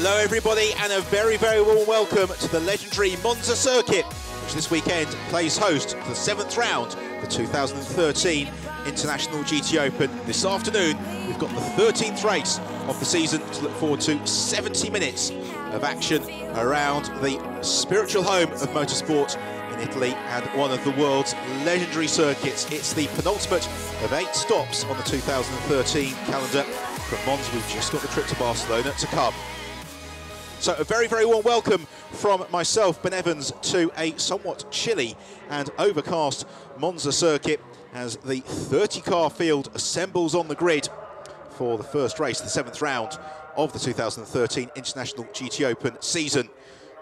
Hello everybody and a very, very warm welcome to the legendary Monza circuit, which this weekend plays host to the 7th round of the 2013 International GT Open. This afternoon we've got the 13th race of the season to look forward to. 70 minutes of action around the spiritual home of motorsport in Italy and one of the world's legendary circuits. It's the penultimate of 8 stops on the 2013 calendar. From Monza, we've just got the trip to Barcelona to come. So a very, very warm welcome from myself, Ben Evans, to a somewhat chilly and overcast Monza circuit as the 30-car field assembles on the grid for the first race, the 7th round of the 2013 International GT Open season.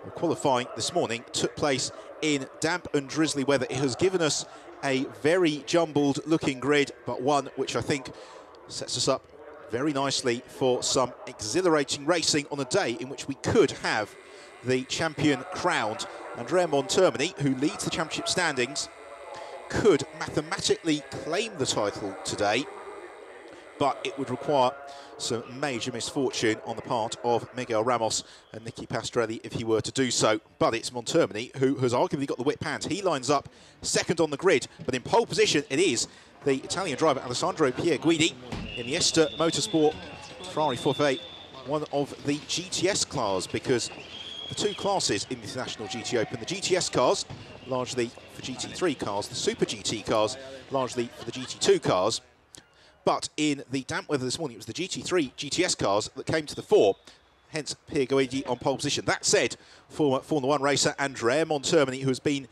The qualifying this morning took place in damp and drizzly weather. It has given us a very jumbled looking grid, but one which I think sets us up very nicely for some exhilarating racing on a day in which we could have the champion crowned. Andrea Montermini, who leads the championship standings, could mathematically claim the title today, but it would require some major misfortune on the part of Miguel Ramos and Nicky Pastorelli if he were to do so. But it's Montermini who has arguably got the whip hand. He lines up second on the grid, but in pole position it is the Italian driver Alessandro Pierguidi in the Ester Motorsport Ferrari 458, one of the GTS cars, because the two classes in the International GT Open, the GTS cars, largely for GT3 cars, the Super GT cars, largely for the GT2 cars. But in the damp weather this morning, it was the GT3 GTS cars that came to the fore, hence Pierguidi on pole position. That said, former Formula 1 racer Andrea Montermini, who has been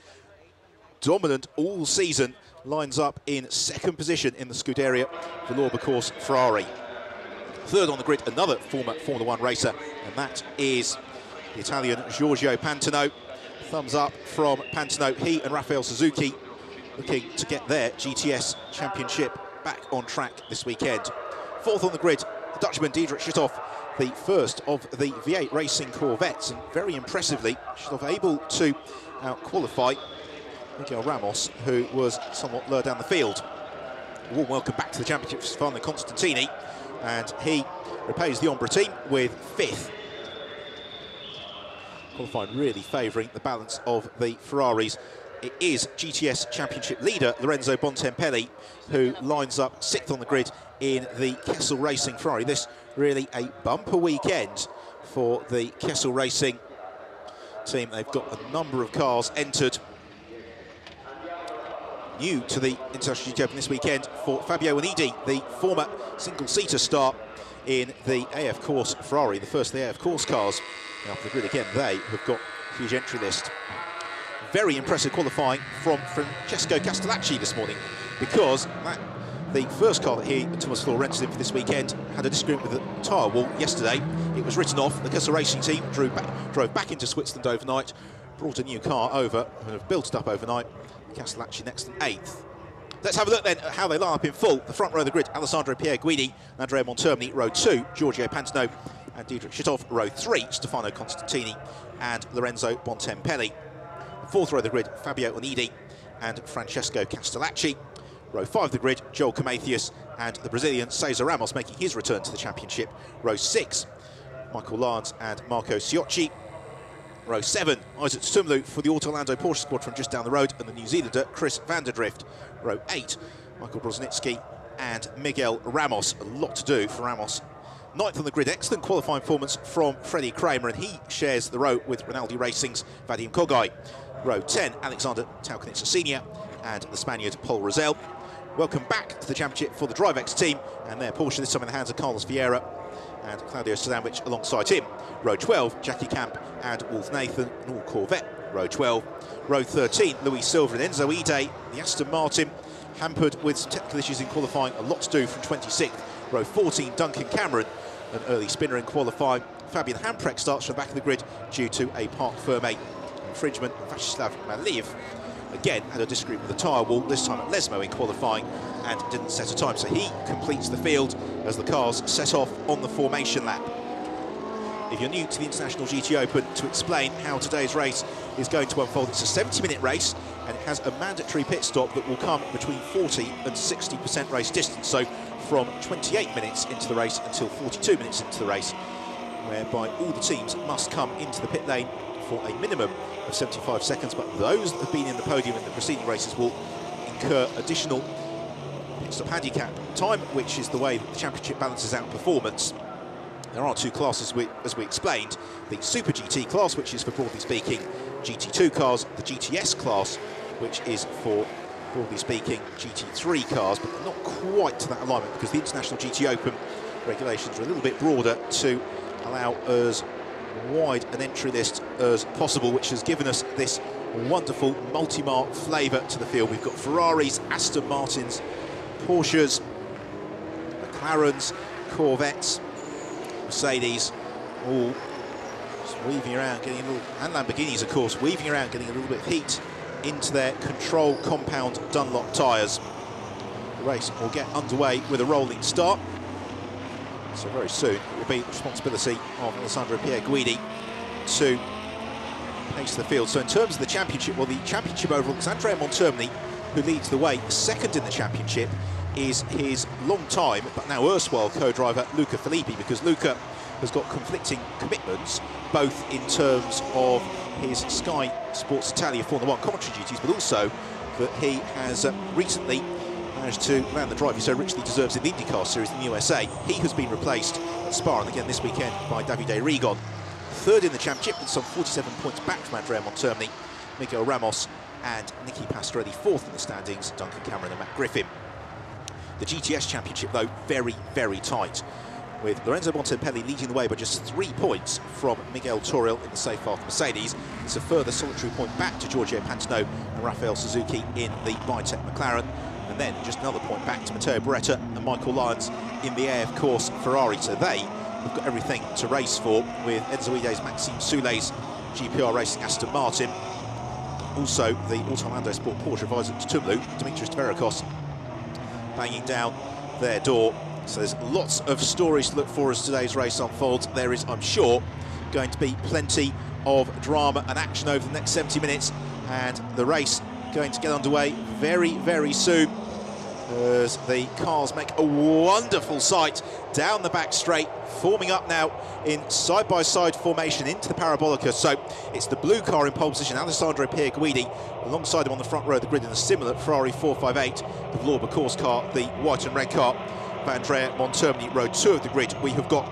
dominant all season, lines up in second position in the Scuderia Valour course Ferrari. Third on the grid, another former Formula 1 racer, and that is the Italian Giorgio Pantano. Thumbs up from Pantano. He and Rafael Suzuki looking to get their GTS championship back on track this weekend. Fourth on the grid, the Dutchman Diederik Stithoff, the first of the V8 Racing Corvettes, and very impressively, Stithoff able to out-qualify Miguel Ramos, who was somewhat lower down the field. A warm welcome back to the championship for Stefano Constantini, and he repays the Ombra team with 5th. Qualifying really favouring the balance of the Ferraris. It is GTS Championship leader Lorenzo Bontempelli who lines up 6th on the grid in the Kessel Racing Ferrari. This really a bumper weekend for the Kessel Racing team. They've got a number of cars entered new to the International GT Open this weekend for Fabio Onidi, the former single-seater star in the AF Course Ferrari, the first of the AF Course cars. Now for the grid again, they have got a huge entry list. Very impressive qualifying from Francesco Castellacci this morning, because the first car that he and Thomas Floor rented in for this weekend had a disagreement with the tyre wall yesterday. It was written off. The Kessel Racing team drove back into Switzerland overnight, brought a new car over and have built it up overnight. Castellacci next in 8th. Let's have a look then at how they line up in full. The front row of the grid, Alessandro Pierguidi, Andrea Montermini, row 2, Giorgio Pantano and Diederik Stithoff, row 3, Stefano Constantini and Lorenzo Bontempelli. Fourth row of the grid, Fabio Onidi and Francesco Castellacci. Row 5 of the grid, Joel Camathius and the Brazilian Cesar Ramos making his return to the championship. Row 6, Michael Lyons and Marco Ciocci. Row 7, Isaac Tumlu for the Autolando Porsche squad from just down the road, and the New Zealander Chris Vanderdrift. Row 8, Michael Broznicki and Miguel Ramos. A lot to do for Ramos. 9th on the grid, excellent qualifying performance from Freddie Kramer, and he shares the row with Rinaldi Racing's Vadim Kogai. Row 10, Alexander Taukanitsa Sr. and the Spaniard Paul Rosell. Welcome back to the championship for the DriveX team, and their Porsche this time in the hands of Carlos Vieira and Claudio Stanwich alongside him. Row 12, Jackie Camp and Wolf Nathan, an all Corvette. Row 12. Row 13, Louis Silva and Enzo Ide, the Aston Martin, hampered with some technical issues in qualifying, a lot to do from 26th. Row 14, Duncan Cameron, an early spinner in qualifying. Fabian Hamprecht starts from the back of the grid due to a Parc Fermé infringement. Vacislav Maliyev again had a disagreement with the tyre wall, this time at Lesmo in qualifying, and didn't set a time, so he completes the field as the cars set off on the formation lap. If you're new to the International GT Open, to explain how today's race is going to unfold, it's a 70-minute race and it has a mandatory pit stop that will come between 40 and 60% race distance, so from 28 minutes into the race until 42 minutes into the race. whereby all the teams must come into the pit lane for a minimum of 75 seconds, but those that have been in the podium in the preceding races will incur additional pit stop handicap time, which is the way that the championship balances out performance. There are two classes, as we explained: the Super GT class, which is for, broadly speaking, GT2 cars, the GTS class, which is for, broadly speaking, GT3 cars, but not quite to that alignment because the International GT Open regulations are a little bit broader to allow as wide an entry list as possible, which has given us this wonderful multi-mark flavour to the field. We've got Ferraris, Aston Martins, Porsches, McLarens, Corvettes, Mercedes, all just weaving around, getting a little, and Lamborghinis, of course, weaving around, getting a little bit of heat into their control compound Dunlop tyres. The race will get underway with a rolling start. So very soon it will be the responsibility of Alessandro Pierguidi to pace the field. So in terms of the championship, well, the championship overall, it's Andrea Montermini who leads the way. Second in the championship is his long-time, but now erstwhile co-driver, Luca Filippi, because Luca has got conflicting commitments, both in terms of his Sky Sports Italia Formula 1 commentary duties, but also that he has recently managed to land the drive he so richly deserves in the IndyCar Series in the USA. He has been replaced at Spa, and again this weekend, by Davide Rigon. Third in the championship with some 47 points back from Andrea Montermini, Miguel Ramos and Nicky Pastorelli fourth in the standings, Duncan Cameron and Matt Griffin. The GTS Championship, though, very, very tight, with Lorenzo Montempelli leading the way by just 3 points from Miguel Toril in the Safe Path Mercedes. It's a further solitary point back to Giorgio Pantano and Rafael Suzuki in the Bitec McLaren, and then just another point back to Matteo Beretta and Michael Lyons in the AF Course Ferrari. So they have got everything to race for, with Enzo Ide's Maxime Soulet's GPR Racing Aston Martin, also the Autorlando Sport Porsche advisor to Tumlu, Dimitris Tverakos, banging down their door. So there's lots of stories to look for as today's race unfolds. There is, I'm sure, going to be plenty of drama and action over the next 70 minutes, and the race going to get underway very, very soon as the cars make a wonderful sight down the back straight, forming up now in side-by-side formation into the Parabolica. So it's the blue car in pole position, Alessandro Pierguidi, alongside him on the front row of the grid in a similar Ferrari 458, the Vlorba course car, the white and red car of Andrea Montermini, row 2 of the grid. We have got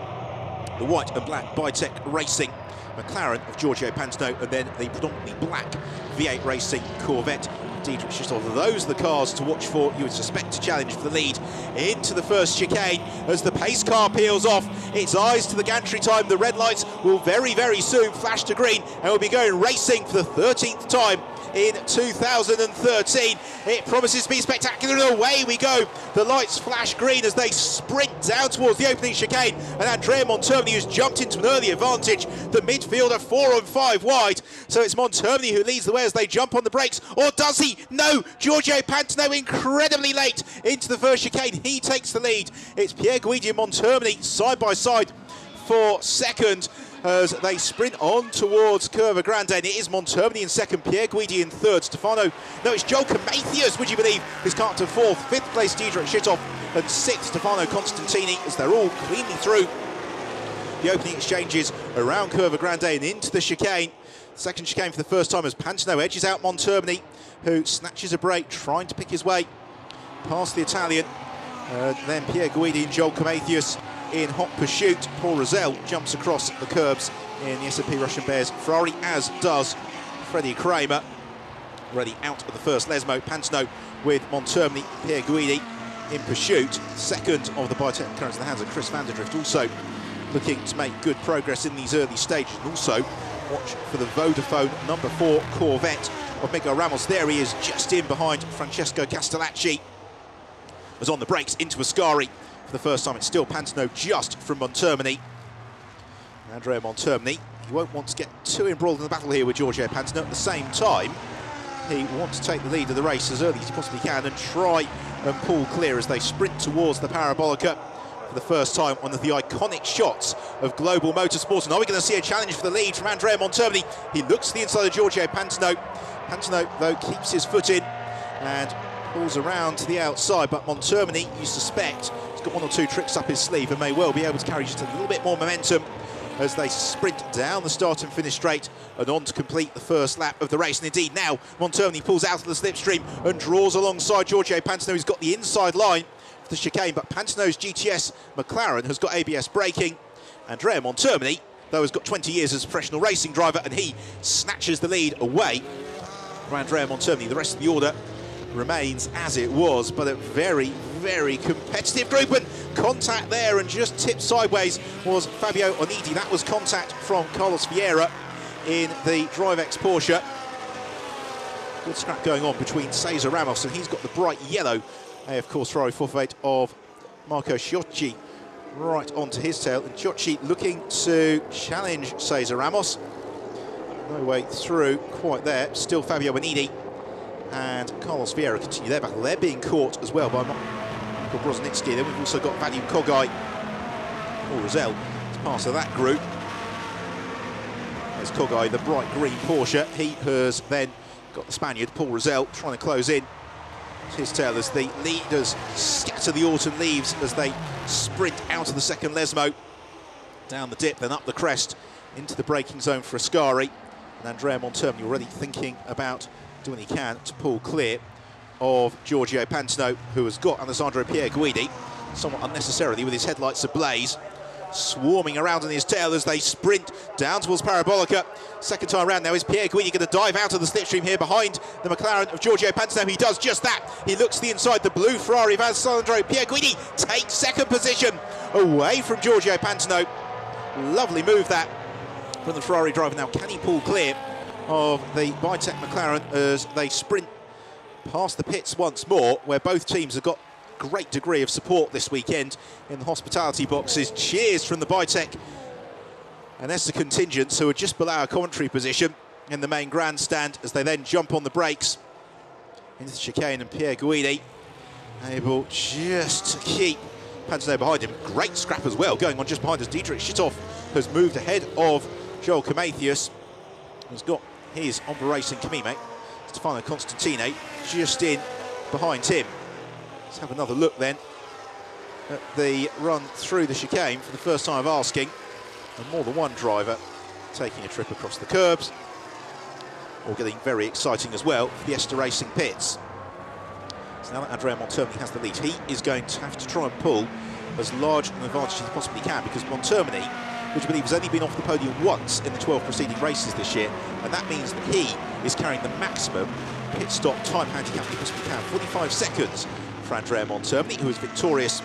the white and black Bitec Racing McLaren of Giorgio Pantano, and then the predominantly black V8 Racing Corvette Diedrich Schitthoff. Those are the cars to watch for, you would suspect, to challenge for the lead into the first chicane as the pace car peels off. Its eyes to the gantry time. The red lights will very, very soon flash to green, and we'll be going racing for the 13th time in 2013. It promises to be spectacular, and away we go. The lights flash green as they sprint down towards the opening chicane, and Andrea Montermini, who's jumped into an early advantage. The midfielder 4 and 5 wide, so it's Montermini who leads the way as they jump on the brakes, or does he? No, Giorgio Pantano incredibly late into the first chicane. He takes the lead. It's Pierguidi and Montermini side by side for second as they sprint on towards Curva Grande. And it is Montermini in second, Pierguidi in third. It's Joel Camathias, would you believe, who's cut to fourth. Fifth place, Diedrich Schitthoff, and sixth, Stefano Constantini, as they're all cleanly through the opening exchanges around Curva Grande and into the chicane. Second chicane for the first time as Pantano edges out Montermini, who snatches a break, trying to pick his way past the Italian. Then Pierguidi and Joel Camathias in hot pursuit. Paul Rosell jumps across the curbs in the S&P Russian Bears Ferrari, as does Freddie Kramer, already out of the first Lesmo. Pantano with Montermini, Pierguidi in pursuit. Second of the Bitec currents in the hands of Chris van der Drift, also looking to make good progress in these early stages. And also watch for the Vodafone number 4 Corvette of Miguel Ramos. There he is, just in behind Francesco Castellacci, as on the brakes into Ascari. For the first time, it's still Pantano just from Montermini. Andrea Montermini, he won't want to get too embroiled in the battle here with Giorgio Pantano. At the same time, he wants to take the lead of the race as early as he possibly can and try and pull clear as they sprint towards the Parabolica for the first time, one of the iconic shots of global motorsport. And are we going to see a challenge for the lead from Andrea Montermini? He looks to the inside of Giorgio Pantano. Pantano, though, keeps his foot in and pulls around to the outside, but Montermini, you suspect, has got 1 or 2 tricks up his sleeve and may well be able to carry just a little bit more momentum as they sprint down the start and finish straight and on to complete the first lap of the race. And indeed now Montermini pulls out of the slipstream and draws alongside Giorgio Pantano, who's got the inside line for the chicane, but Pantano's GTS McLaren has got ABS braking. Andrea Montermini, though, has got 20 years as a professional racing driver, and he snatches the lead away from Andrea Montermini. The rest of the order remains as it was, but a very, very competitive group, and contact there and just tipped sideways was Fabio Onidi. That was contact from Carlos Vieira in the DriveX Porsche. Good scrap going on between Cesar Ramos, and he's got the bright yellow AF Course Ferrari 458 of Marco Sciocchi right onto his tail, and Sciocchi looking to challenge Cesar Ramos. No way through quite there. Still Fabio Onidi and Carlos Vieira continue their battle. They're being caught as well by Michael Broznicki. Then we've also got Vadim Kogai or Rosell as part of that group. There's Kogai, the bright green Porsche. He has then got the Spaniard, Paul Rosell, trying to close in his tail as the leaders scatter the autumn leaves as they sprint out of the second Lesmo, down the dip, then up the crest into the braking zone for Ascari. And Andrea Montermini already thinking about doing what he can to pull clear of Giorgio Pantano, who has got Alessandro Pierguidi somewhat unnecessarily with his headlights ablaze, swarming around on his tail as they sprint down towards Parabolica. Second time round now, is Pierguidi going to dive out of the slipstream here behind the McLaren of Giorgio Pantano? He does just that. He looks to the inside, the blue Ferrari of Alessandro Pierguidi takes second position away from Giorgio Pantano. Lovely move that from the Ferrari driver. Now, can he pull clear of the Bitec McLaren as they sprint past the pits once more, where both teams have got great degree of support this weekend in the hospitality boxes. Cheers from the Bitec and Esther contingents, who are just below our commentary position in the main grandstand, as they then jump on the brakes into the chicane, and Pierguidi able just to keep Pantano behind him. Great scrap as well going on just behind us. Dietrich Schittoff has moved ahead of Joel Comathius, who's got his Ombre Racing Camime, Stefano Constantine, just in behind him. Let's have another look then at the run through the chicane for the first time of asking, and more than one driver taking a trip across the curbs, or getting very exciting as well for the Esther Racing pits. So now that Andrea Montermini has the lead, he is going to have to try and pull as large an advantage as he possibly can, because Montermini, which I believe has only been off the podium once in the 12 preceding races this year, and that means that he is carrying the maximum pit stop time handicap he possibly can. 45 seconds for Andrea Montermini, who was victorious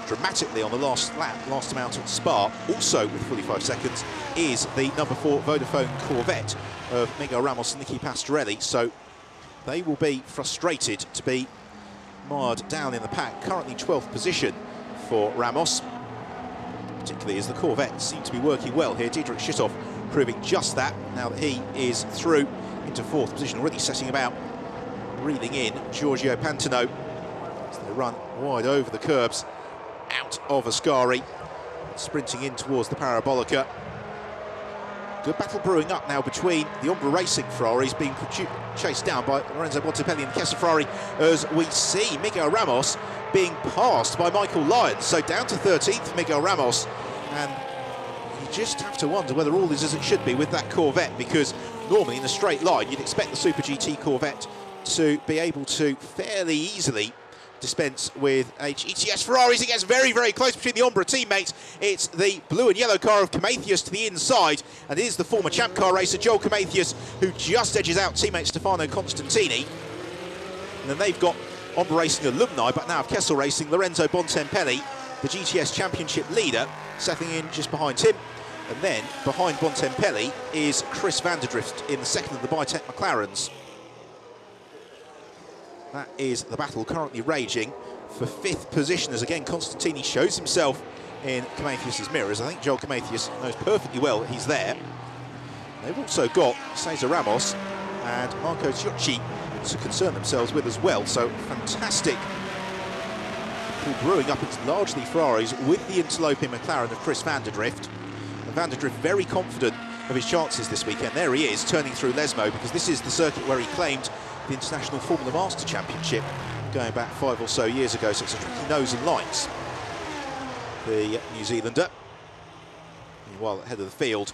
dramatically on the last lap, last time out at Spa. Also with 45 seconds is the number 4 Vodafone Corvette of Miguel Ramos and Nicky Pastorelli. So they will be frustrated to be mired down in the pack. Currently 12th position for Ramos, particularly as the Corvette seems to be working well here. Dietrich Schittoff proving just that, now that he is through into 4th position, already setting about reeling in Giorgio Pantano as they run wide over the curbs out of Ascari, sprinting in towards the Parabolica. Good battle brewing up now between the Ombre Racing Ferraris, being chased down by Lorenzo Montepelli and the Kessler Ferrari, as we see Miguel Ramos being passed by Michael Lyons. So down to 13th, Miguel Ramos, and you just have to wonder whether all is as it should be with that Corvette, because normally in a straight line you'd expect the Super GT Corvette to be able to fairly easily dispense with GTS Ferraris. It gets very, very close between the Ombre teammates. It's the blue and yellow car of Comathius to the inside, and it is the former champ car racer Joel Comathius who just edges out teammate Stefano Constantini. And then they've got Ombre Racing alumni, but now of Kessel Racing, Lorenzo Bontempelli, the GTS Championship leader, settling in just behind him. And then behind Bontempelli is Chris Vanderdrift in the second of the Bitec McLarens. That is the battle currently raging for 5th position, as again Constantini shows himself in Comathius' mirrors. I think Joel Comathius knows perfectly well that he's there. They've also got Cesar Ramos and Marco Sciocchi to concern themselves with as well. So fantastic brewing up. It's largely Ferraris with the interloping McLaren of Chris Vanderdrift. And Vanderdrift very confident of his chances this weekend. There he is, turning through Lesmo, because this is the circuit where he claimed the International Formula Master Championship going back 5 or so years ago, so it's a tricky nose and lights. The New Zealander, Meanwhile, ahead of the field,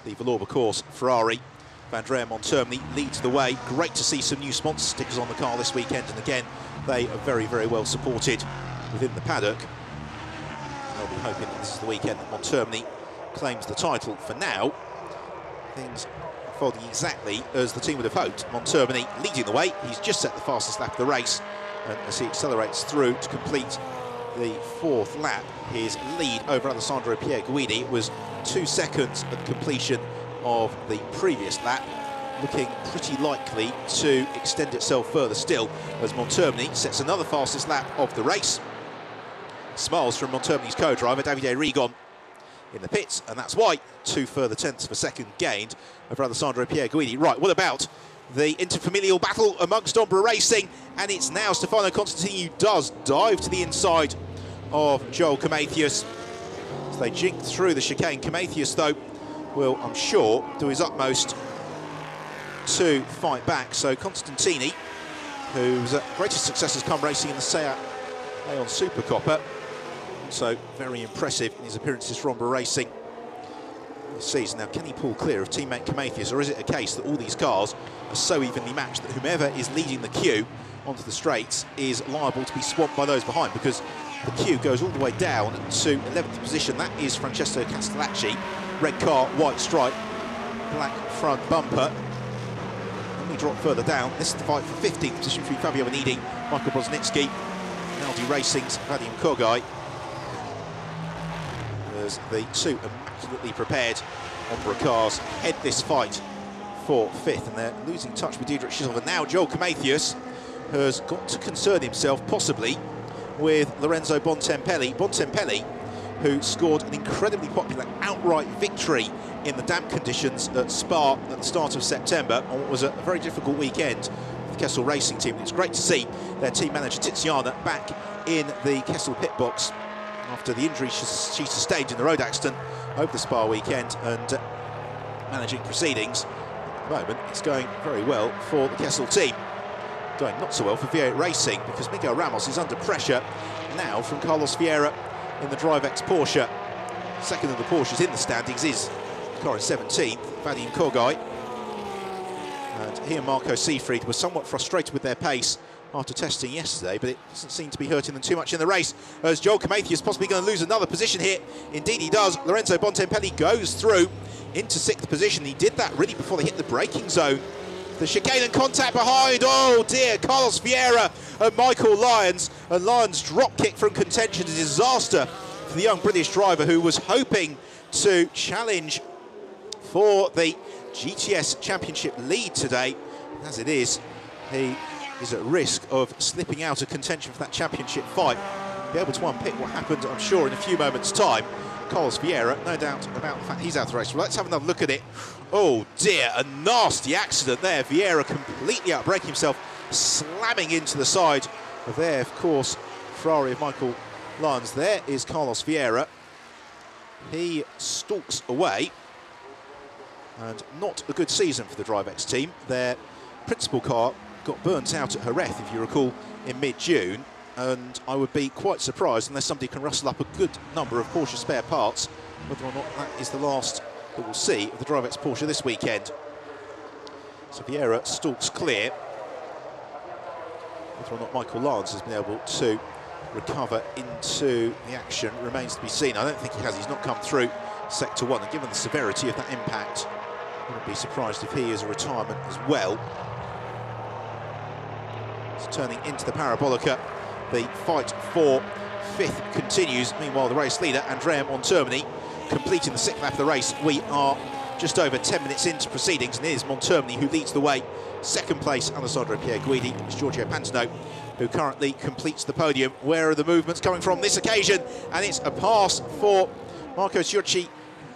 the Valour course Ferrari. Vandrea Montermini leads the way. Great to see some new sponsor stickers on the car this weekend, and again, they are very, very well supported within the paddock. They'll be hoping that this is the weekend that Montermini claims the title. For now, things are folding exactly as the team would have hoped. Montermini leading the way. He's just set the fastest lap of the race, and as he accelerates through to complete the 4th lap, his lead over Alessandro Pierguidi was 2 seconds at completion of the previous lap, looking pretty likely to extend itself further still as Montermini sets another fastest lap of the race. Smiles from Montermini's co-driver Davide Rigon in the pits, and that's why 2 further tenths of a second gained over Alessandro Pierguidi. Right, what about the interfamilial battle amongst Ombra Racing? And it's now Stefano Constantini who does dive to the inside of Joel Camathius as they jink through the chicane. Camathius, though, will, I'm sure, do his utmost to fight back. So Constantini, whose greatest success has come racing in the Seat Aeon Super Copper, so very impressive in his appearances for Ombra Racing this season. Now, can he pull clear of teammate Camathius, or is it a case that all these cars are so evenly matched that whomever is leading the queue onto the straights is liable to be swamped by those behind? Because the queue goes all the way down to 11th position. That is Francesco Castellacci. Red car, white stripe, black front bumper. And we drop further down. This is the fight for 15th position between Fabio Vanidi, Michael Broznicki, and Audi Racing's Vadim Kogai. As the 2 immaculately prepared Ombra cars head this fight for 5th, and they're losing touch with Diedrich Schissel. And now Joel Camathius has got to concern himself possibly with Lorenzo Bontempelli. Bontempelli, who scored an incredibly popular outright victory in the damp conditions at Spa at the start of September on what was a very difficult weekend for the Kessel Racing team. And it's great to see their team manager Tiziana back in the Kessel pit box after the injury she sustained in the road accident over the Spa weekend, and managing proceedings. At the moment, it's going very well for the Kessel team. Going not so well for V8 Racing, because Miguel Ramos is under pressure now from Carlos Vieira in the DriveX Porsche. Second of the Porsches in the standings is the car in 17th, Vadim Kogai. And he and Marco Seefried were somewhat frustrated with their pace after testing yesterday, but it doesn't seem to be hurting them too much in the race, as Joel Camathius is possibly going to lose another position here. Indeed he does. Lorenzo Bontempelli goes through into 6th position. He did that really before they hit the braking zone. The chicane and contact behind, oh dear, Carlos Vieira and Michael Lyons. And Lyons' drop kick from contention, a disaster for the young British driver who was hoping to challenge for the GTS Championship lead today. As it is, he is at risk of slipping out of contention for that championship fight. Be able to unpick what happened, I'm sure, in a few moments' time. Carlos Vieira, no doubt about the fact he's out of the race. Well, let's have another look at it. Oh dear, a nasty accident there. Vieira completely outbraking himself, slamming into the side of there, of course, Ferrari of Michael Lyons. There is Carlos Vieira. He stalks away, and not a good season for the DriveX team. Their principal car got burnt out at Jerez, if you recall, in mid-June, and I would be quite surprised unless somebody can rustle up a good number of Porsche spare parts, whether or not that is the last that we'll see of the DriveX Porsche this weekend. So Vieira stalks clear. Whether or not Michael Lyons has been able to recover into the action remains to be seen. I don't think he has. He's not come through Sector 1, and given the severity of that impact, I wouldn't be surprised if he is a retirement as well. It's turning into the Parabolica. The fight for 5th continues. Meanwhile, the race leader, Andrea Montermini, completing the 6th lap of the race. We are just over 10 minutes into proceedings, and it is Montermini who leads the way. Second place, Alessandro Pierguidi. It's Giorgio Pantano who currently completes the podium. Where are the movements coming from this occasion? And it's a pass for Marco Ciucci,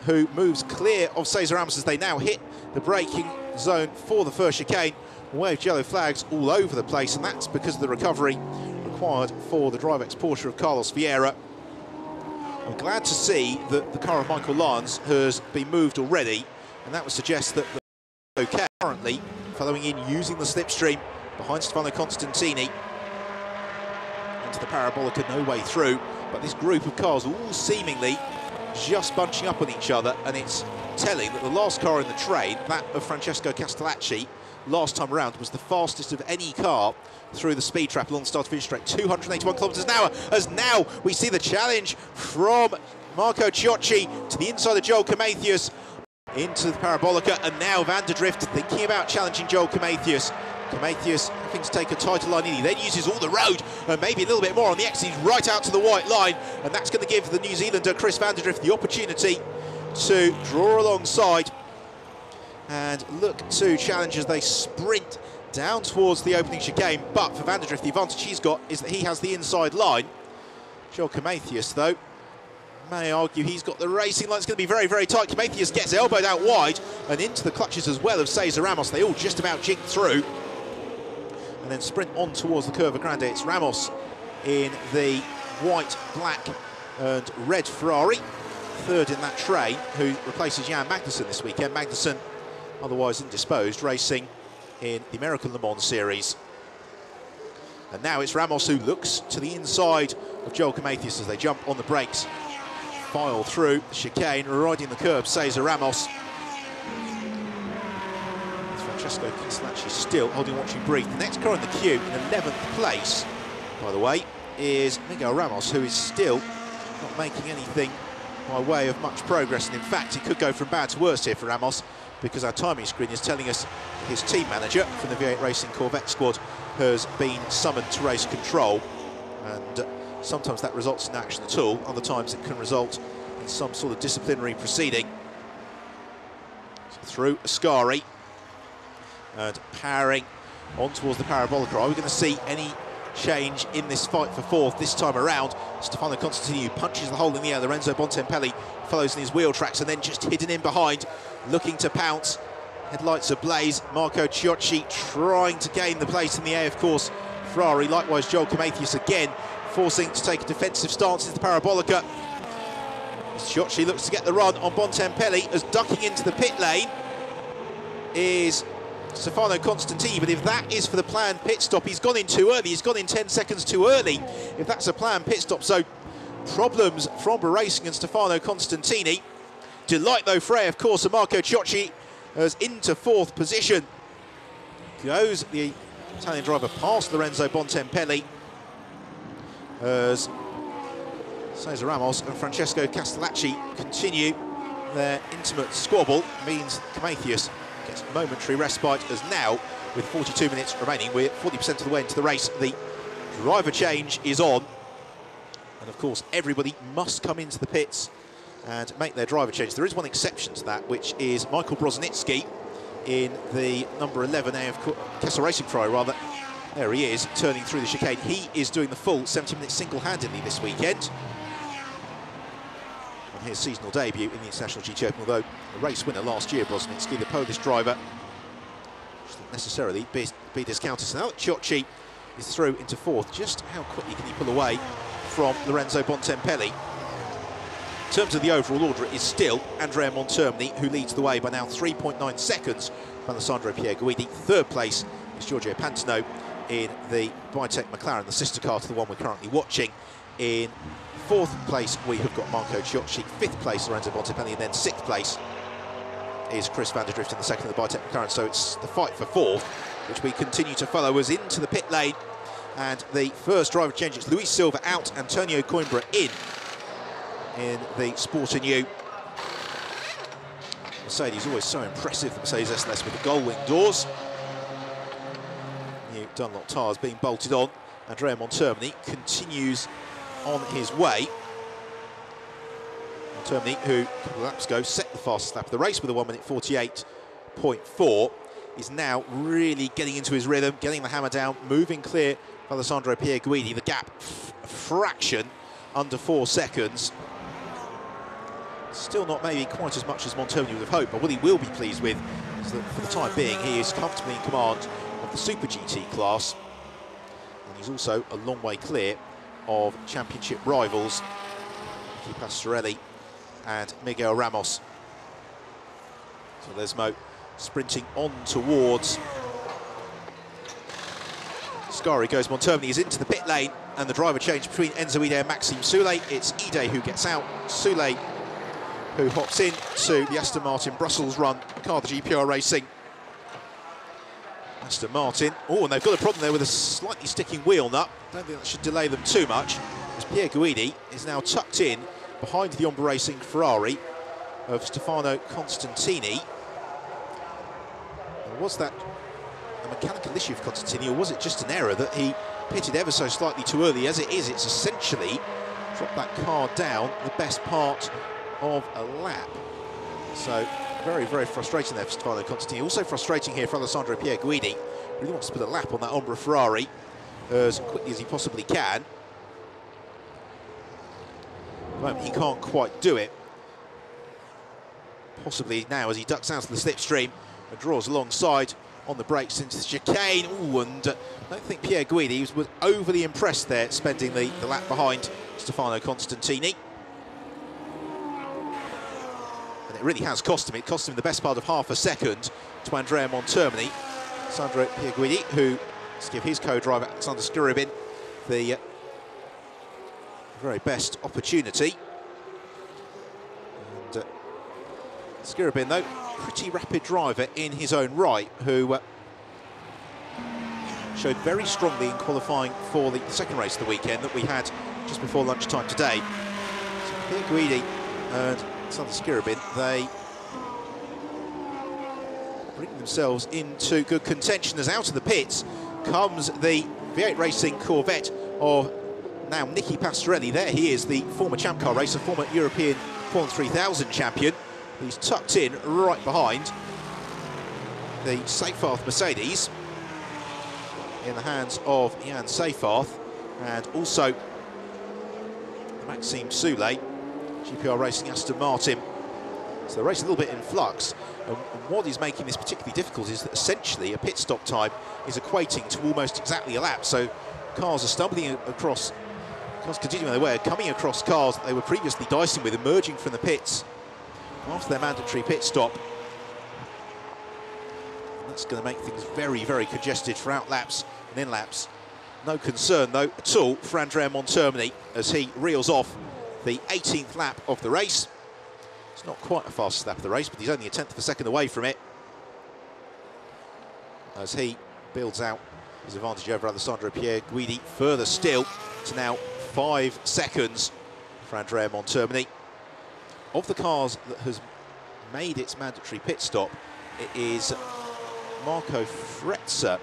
who moves clear of Cesar Ramos as they now hit the braking zone for the first chicane. Waved yellow flags all over the place, and that's because of the recovery required for the DriveX Porsche of Carlos Vieira. I'm glad to see that the car of Michael Lyons has been moved already, and that would suggest that the okay currently following in using the slipstream behind Stefano Constantini. Into the Parabolica, no way through, but this group of cars all seemingly just bunching up on each other, and it's telling that the last car in the train, that of Francesco Castellacci, last time around was the fastest of any car through the speed trap along the start-finish straight, 281 kilometres an hour, as now we see the challenge from Marco Ciocci to the inside of Joel Camathius into the Parabolica, and now Van der Drift thinking about challenging Joel Camathius. Camathius having to take a tighter line in, he then uses all the road and maybe a little bit more on the exit, right out to the white line, and that's going to give the New Zealander Chris Van der Drift the opportunity to draw alongside and look to challenge as they sprint down towards the opening chicane. But for Van der Drift, the advantage he's got is that he has the inside line. Joel Camathius, though, may argue he's got the racing line. It's going to be very, very tight. Camathius gets elbowed out wide and into the clutches as well of Cesar Ramos. They all just about jink through and then sprint on towards the Curva Grande. It's Ramos in the white, black and red Ferrari, third in that train, who replaces Jan Magnussen this weekend. Magnussen, otherwise indisposed, racing in the American Le Mans series. And now it's Ramos who looks to the inside of Joel Camathius as they jump on the brakes, file through the chicane, riding the curb, Cesar Ramos. Francesco Castellacci still holding watching brief. The next car in the queue, in 11th place, by the way, is Miguel Ramos, who is still not making anything by way of much progress, and in fact it could go from bad to worse here for Ramos, because our timing screen is telling us his team manager from the V8 Racing Corvette squad has been summoned to race control, and sometimes that results in action at all, other times it can result in some sort of disciplinary proceeding. So through Ascari and powering on towards the Parabolica. Are we going to see any change in this fight for fourth this time around? Stefano Constantini punches the hole in the air. Lorenzo Bontempelli follows in his wheel tracks and then just hidden in behind, looking to pounce. Headlights ablaze. Marco Ciocci trying to gain the place in the air, of course. Ferrari, likewise Joel Camathius again, forcing to take a defensive stance into the Parabolica. As Ciocci looks to get the run on Bontempelli, as ducking into the pit lane is Stefano Constantini, but if that is for the planned pit stop, he's gone in too early. He's gone in 10 seconds too early, if that's a planned pit stop. So problems from Racing and Stefano Constantini. Delight, though, Frey, of course, and Marco Ciocci as into fourth position. Goes the Italian driver past Lorenzo Bontempelli as Cesar Ramos and Francesco Castellacci continue their intimate squabble. Means Camathius gets momentary respite, as now, with 42 minutes remaining, we're 40% of the way into the race. The driver change is on, and of course everybody must come into the pits and make their driver change. There is one exception to that, which is Michael Broznicki in the number 11 AF Kessel Racing Ferrari, rather. There he is, turning through the chicane. He is doing the full 70 minutes single-handedly this weekend on his seasonal debut in the International GT Open, although a race winner last year, Broznicki, the Polish driver, shouldn't necessarily be discounted. So now that Ciocci is through into fourth, just how quickly can he pull away from Lorenzo Bontempelli? In terms of the overall order, it is still Andrea Montermini who leads the way by now 3.9 seconds from Alessandro Pierguidi. Third place is Giorgio Pantano in the Bitech McLaren, the sister car to the one we're currently watching. In fourth place we have got Marco Ciocci, fifth place Lorenzo Bontempelli, and then sixth place is Chris Van der Drift in the second of the Bitech McLaren. So it's the fight for fourth, which we continue to follow us into the pit lane. And the first driver change, it's Luis Silva out, Antonio Coimbra in the Sport New. Mercedes, always so impressive, the Mercedes SLS, with the gull-wing doors. New Dunlop tyres being bolted on. Andrea Montermini continues on his way. Montermini, who a couple of laps ago set the fastest lap of the race with a 1 minute 48.4, is now really getting into his rhythm, getting the hammer down, moving clear of Alessandro Pierguidi. The gap, a fraction under 4 seconds. Still not maybe quite as much as Montermini would have hoped, but what he will be pleased with is that for the time being he is comfortably in command of the Super GT class, and he's also a long way clear of championship rivals Nicky Pastorelli and Miguel Ramos. So Lesmo sprinting on towards Ascari. Goes Montermini, is into the pit lane, and the driver change between Enzo Ide and Maxime Soulé. It's Ide who gets out. Soulé who hops in to the Aston Martin Brussels run, car the GPR Racing. Aston Martin, oh, and they've got a problem there with a slightly sticking wheel nut. Don't think that should delay them too much, as Pierre Guidi is now tucked in behind the Ombre Racing Ferrari of Stefano Constantini. Was that a mechanical issue of Constantini, or was it just an error that he pitted ever so slightly too early? As it is, it's essentially dropped that car down the best part of a lap. So very, very frustrating there for Stefano Constantini. Also frustrating here for Alessandro Pierre Guidi. Really wants to put a lap on that Ombre Ferrari as quickly as he possibly can. At the moment, he can't quite do it. Possibly now as he ducks out of the slipstream and draws alongside on the brakes into the chicane. Ooh, and I don't think Pierre Guidi was overly impressed there, spending the lap behind Stefano Constantini. And it really has cost him. It cost him the best part of half a second to Andrea Montermini. Sandro Pierre Guidi, who, let's give his co-driver Alexander Skirabin the very best opportunity. And Skirabin, though, pretty rapid driver in his own right, who showed very strongly in qualifying for the second race of the weekend that we had just before lunchtime today. So Pierre Guidi and Alexander Skirabin, they bring themselves into good contention as out of the pits comes the V8 Racing Corvette of now Nicky Pastorelli. There he is, the former Champ Car racer, former European Formula 3000 champion. He's tucked in right behind the Seyfarth Mercedes in the hands of Jan Seyfarth, and also Maxime Soulet, GPR Racing Aston Martin. So the race a little bit in flux, and what is making this particularly difficult is that essentially a pit stop time is equating to almost exactly a lap. So cars are stumbling across, cars continuing their way, coming across cars that they were previously dicing with, emerging from the pits after their mandatory pit stop. And that's going to make things very, very congested for out laps and in laps. No concern, though, at all for Andrea Montermini as he reels off the 18th lap of the race. It's not quite a fastest lap of the race, but he's only a tenth of a second away from it as he builds out his advantage over Alessandro Pierre Guidi further still to now 5 seconds for Andrea Montermini. Of the cars that has made its mandatory pit stop, it is Marco Frezza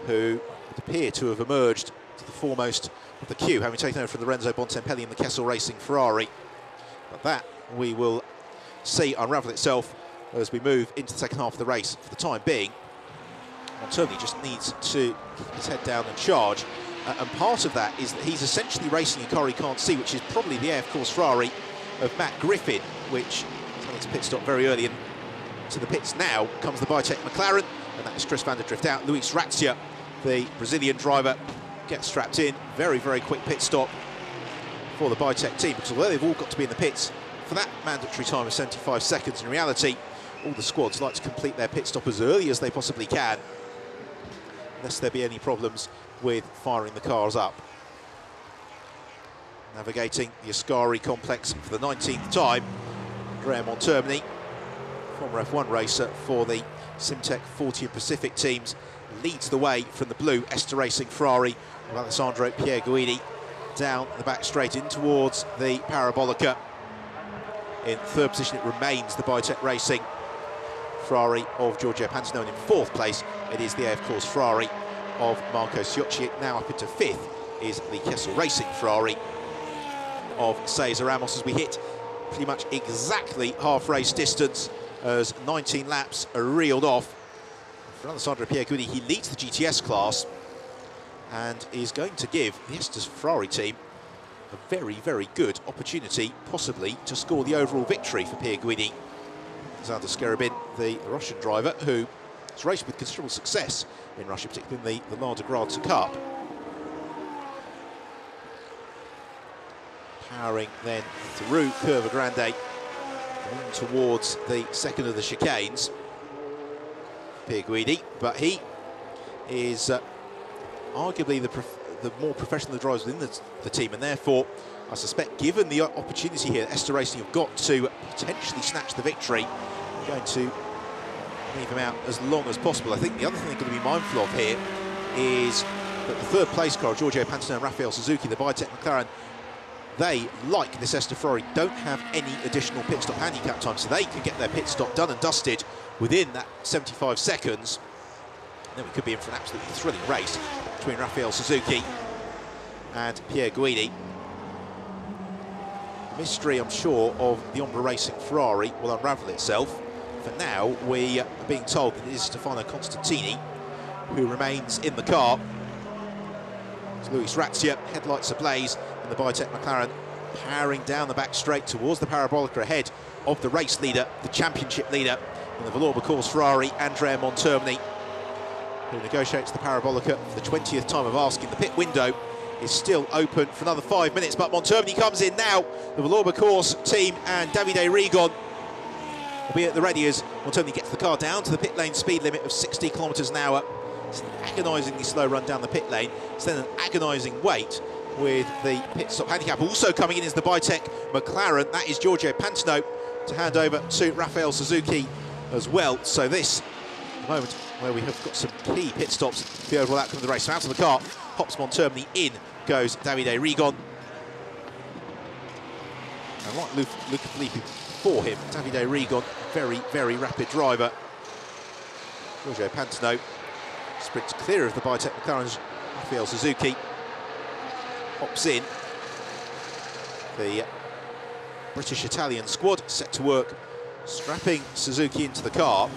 who would appear to have emerged to the foremost of the queue, having taken over from Lorenzo Bontempelli in the Kessel Racing Ferrari. But that we will see unravel itself as we move into the second half of the race. For the time being, Montermini just needs to keep his head down and charge. And part of that is that he's essentially racing a car he can't see, which is probably the AF Course Ferrari of Matt Griffin, which is having to pit stop very early. And to the pits now comes the Bitech McLaren, and that is Chris van der Drift out. Luis Razzia, the Brazilian driver, gets strapped in. Very, very quick pit stop for the Bitech team, because although they've all got to be in the pits for that mandatory time of 75 seconds, in reality, all the squads like to complete their pit stop as early as they possibly can, unless there be any problems with firing the cars up. Navigating the Ascari complex for the 19th time, Andrea Montermini, former F1 racer for the Simtech 40 and Pacific teams, leads the way from the blue Ester Racing Ferrari of Alessandro Pierre Guidi down the back straight in towards the Parabolica. In third position it remains the Bitech Racing Ferrari of Giorgio Pantano, and in fourth place it is the AF Course Ferrari of Marco Siocci. Now up into fifth is the Kessel Racing Ferrari of Cesar Ramos, as we hit pretty much exactly half race distance as 19 laps are reeled off. For Alessandro Pierre Guidi, he leads the GTS class and is going to give the Ester Ferrari team a very, very good opportunity, possibly, to score the overall victory for Pierre Guidi. Alexander Skirabin, the Russian driver, who has raced with considerable success in Russia, particularly in the Lada Graz Cup. Powering then through Curva Grande towards the second of the chicanes, Pierre Guidi, but he is arguably the more professional the drivers within the team, and therefore I suspect, given the opportunity here that Esther Racing have got to potentially snatch the victory, they're going to leave him out as long as possible. I think the other thing they're going to be mindful of here is that the third place car, Giorgio Pantano and Raphael Suzuki, the Biotech McLaren, they, like this Esther Ferrari, don't have any additional pit stop handicap time, so they can get their pit stop done and dusted within that 75 seconds. And then we could be in for an absolutely thrilling race between Raphael Suzuki and Pierre Guidi. The mystery, I'm sure, of the Ombre Racing Ferrari will unravel itself. For now, we are being told that it is Stefano Constantini who remains in the car. It's Luis Razzia, headlights ablaze, and the Biotech McLaren powering down the back straight towards the Parabolica ahead of the race leader, the championship leader, and the Valour Course Ferrari, Andrea Montermini, who negotiates the Parabolica for the 20th time of asking. The pit window is still open for another 5 minutes, but Montermini comes in now. The Valour Course team and Davide Rigon will be at the ready as Montermini gets the car down to the pit lane speed limit of 60 kilometres an hour. It's an agonisingly slow run down the pit lane. It's then an agonising wait with the pit stop handicap. Also coming in is the Biotech McLaren. That is Giorgio Pantano to hand over to Raphael Suzuki as well. So this moment where we have got some key pit stops for the overall outcome of the race. So out of the car, hops Montermini, in goes Davide Rigon. And like Luca Filippi for him, Davide Rigon, very, very rapid driver. Giorgio Pantano sprints clear of the Biotech McLaren's Raphael Suzuki. Hops in. The British-Italian squad set to work strapping Suzuki into the car.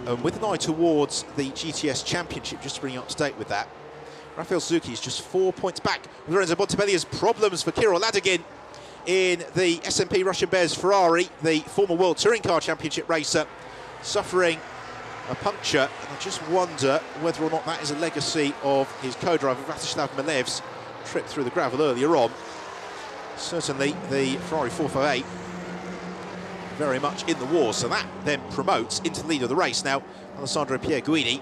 And with an eye towards the GTS Championship, just to bring you up to date with that, Raphael Suzuki is just 4 points back. Lorenzo Montebellia's problems for Kirill Ladygin in the SMP Russian Bears Ferrari, the former World Touring Car Championship racer, suffering a puncture. And I just wonder whether or not that is a legacy of his co-driver Vladislav Milev's trip through the gravel earlier on. Certainly the Ferrari 458 very much in the war, so that then promotes into the lead of the race. Now, Alessandro Pierre Guidi,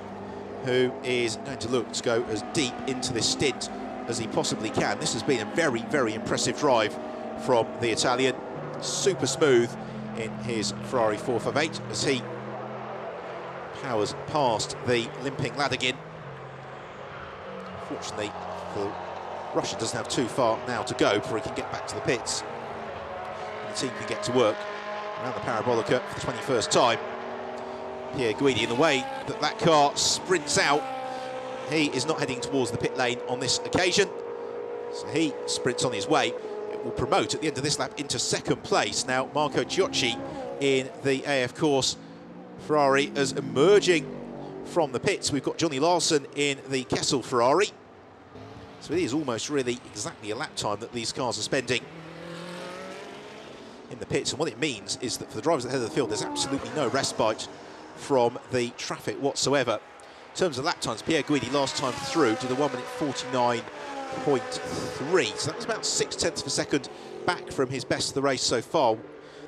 who is going to look to go as deep into this stint as he possibly can. This has been a very, very impressive drive from the Italian. Super smooth in his Ferrari 458 as he powers past the limping Ladygin. Fortunately, the Russian doesn't have too far now to go before he can get back to the pits. And the team can get to work around the Parabolica for the 21st time. Pierre Guidi, in the way that that car sprints out, he is not heading towards the pit lane on this occasion, so he sprints on his way. It will promote at the end of this lap into second place. Now Marco Ciocci in the AF Course Ferrari as emerging from the pits. We've got Johnny Larson in the Kessel Ferrari, so it is almost really exactly a lap time that these cars are spending in the pits. And what it means is that for the drivers at the head of the field, there's absolutely no respite from the traffic whatsoever. In terms of lap times, Pierre Guidi last time through did a 1 minute 49.3, so that was about 0.6 of a second back from his best of the race so far.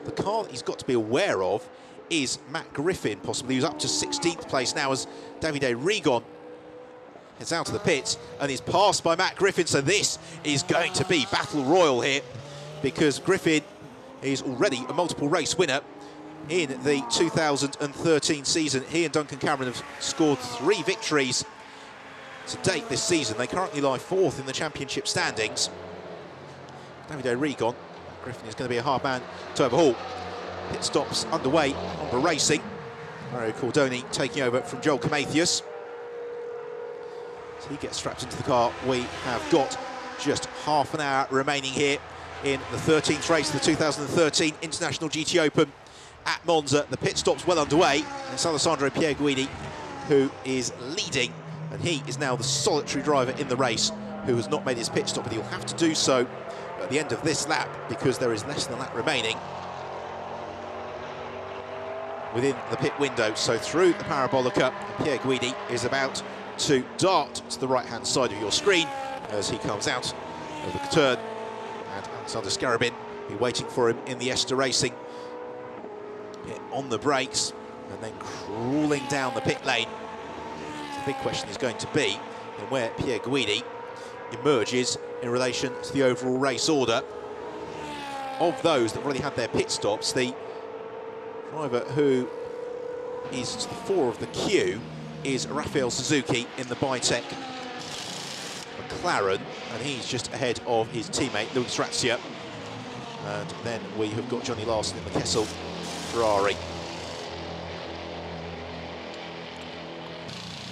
The car that he's got to be aware of is Matt Griffin, possibly, who's up to 16th place now as Davide Rigon heads out of the pits and is passed by Matt Griffin. So this is going to be battle royal here, because Griffin is already a multiple race winner in the 2013 season. He and Duncan Cameron have scored 3 victories to date this season. They currently lie 4th in the championship standings. Davide Rigon, Griffin is going to be a hard man to overhaul. Pit stops underway on the racing. Mario Cordoni taking over from Joel Camathius. So he gets strapped into the car. We have got just half an hour remaining here in the 13th race of the 2013 International GT Open at Monza. The pit stop's well underway, and it's Alessandro Pierre Guidi who is leading, and he is now the solitary driver in the race who has not made his pit stop, but he'll have to do so at the end of this lap because there is less than a lap remaining within the pit window. So through the Parabolica, Pierre Guidi is about to dart to the right-hand side of your screen as he comes out of the turn, and Alexander Scarabin will be waiting for him in the Esther Racing pit on the brakes and then crawling down the pit lane. The big question is going to be where Pierre Guidi emerges in relation to the overall race order. Of those that have already had their pit stops, the driver who is to the fore of the queue is Raphael Suzuki in the Bitec McLaren, and he's just ahead of his teammate Luis Razia. And then we have got Johnny Larson in the Kessel Ferrari.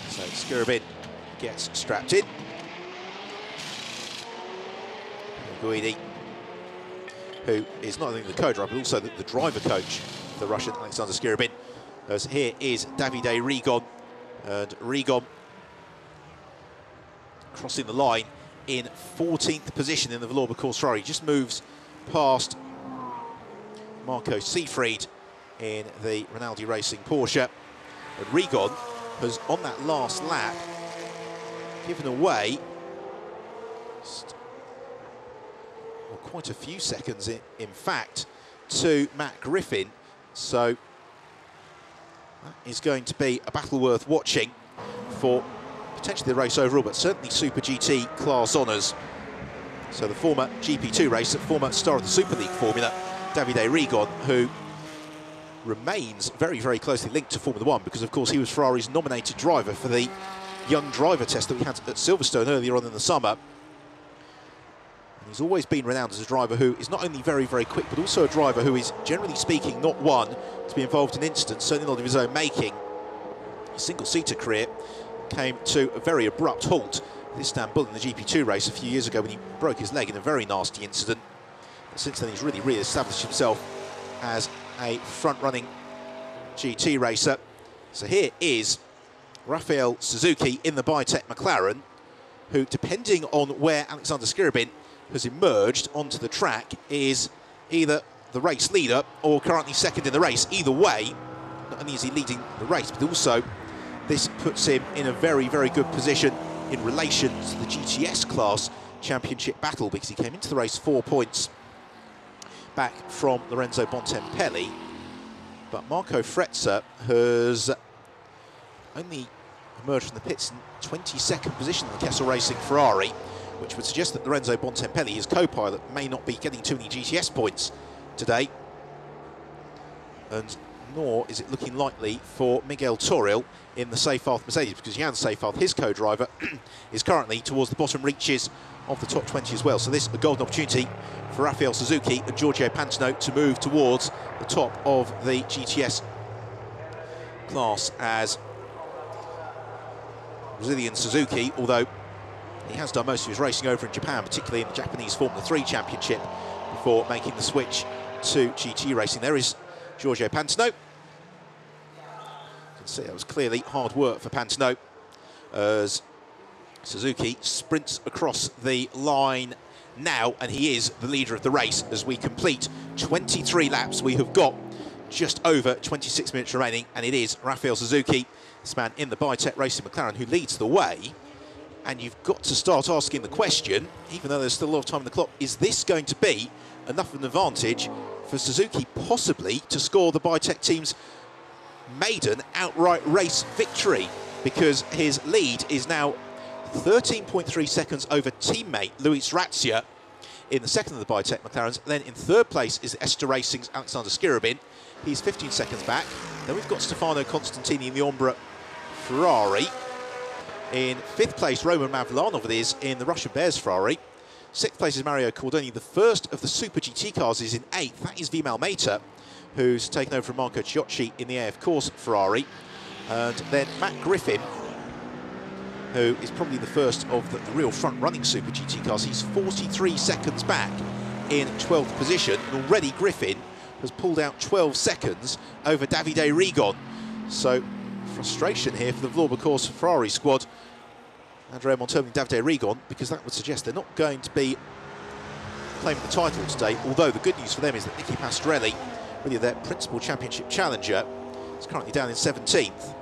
So Skirabin gets strapped in. Guidi, who is not only the co-driver but also the driver coach of the Russian Alexander Skirabin. As here is Davide Rigon, and Rigon crossing the line in 14th position in the Valour Course Ferrari. Just moves past Marco Seefried in the Rinaldi Racing Porsche. And Rigon has, on that last lap, given away quite a few seconds, in fact, to Matt Griffin. So that is going to be a battle worth watching for potentially the race overall, but certainly Super GT class honours. So the former GP2 racer, former star of the Super League Formula, Davide Rigon, who remains very, very closely linked to Formula One because, of course, he was Ferrari's nominated driver for the young driver test that we had at Silverstone earlier on in the summer. And he's always been renowned as a driver who is not only very, very quick, but also a driver who is, generally speaking, not one to be involved in incidents, certainly not of his own making. His single-seater career came to a very abrupt halt in Istanbul in the GP2 race a few years ago when he broke his leg in a very nasty incident. But since then, he's really re-established himself as a front-running GT racer. So here is Raphael Suzuki in the Bitec McLaren, who, depending on where Alexander Skirabin has emerged onto the track, is either the race leader or currently second in the race. Either way, not only is he leading the race, but also this puts him in a very, very good position in relation to the GTS class championship battle, because he came into the race 4 points back from Lorenzo Bontempelli. But Marco Frezza has only emerged from the pits in 22nd position in the Kessel Racing Ferrari, which would suggest that Lorenzo Bontempelli, his co-pilot, may not be getting too many GTS points today. And nor is it looking likely for Miguel Toril in the Seyfarth Mercedes, because Jan Seyfarth, his co-driver, is currently towards the bottom reaches of the top 20 as well. So this is a golden opportunity for Raphael Suzuki and Giorgio Pantano to move towards the top of the GTS class, as Brazilian Suzuki, although he has done most of his racing over in Japan, particularly in the Japanese Formula 3 Championship, before making the switch to GT racing. There is Giorgio Pantano. You can see that was clearly hard work for Pantano as Suzuki sprints across the line now, and he is the leader of the race as we complete 23 laps. We have got just over 26 minutes remaining, and it is Raphael Suzuki, this man in the Bitec Racing McLaren, who leads the way. And you've got to start asking the question, even though there's still a lot of time on the clock, is this going to be enough of an advantage for Suzuki possibly to score the Bitec team's maiden outright race victory? Because his lead is now 13.3 seconds over teammate Luis Razia in the second of the Bitec McLarens. Then in third place is Esther Racing's Alexander Skirabin. He's 15 seconds back. Then we've got Stefano Constantini in the Ombra Ferrari. In fifth place, Roman Mavlanov is in the Russian Bears Ferrari. Sixth place is Mario Cordoni. The first of the Super GT cars is in eighth. That is Vimal Mehta, who's taken over from Marco Ciocci in the AF Course Ferrari. And then Matt Griffin, who is probably the first of the real front-running Super GT cars. He's 43 seconds back in 12th position. And already Griffin has pulled out 12 seconds over Davide Rigon. So frustration here for the Valour Course Ferrari squad. Andrea Montomi and Davide Rigon, because that would suggest they're not going to be claiming the title today, although the good news for them is that Nicky Pastorelli, really their principal championship challenger, is currently down in 17th.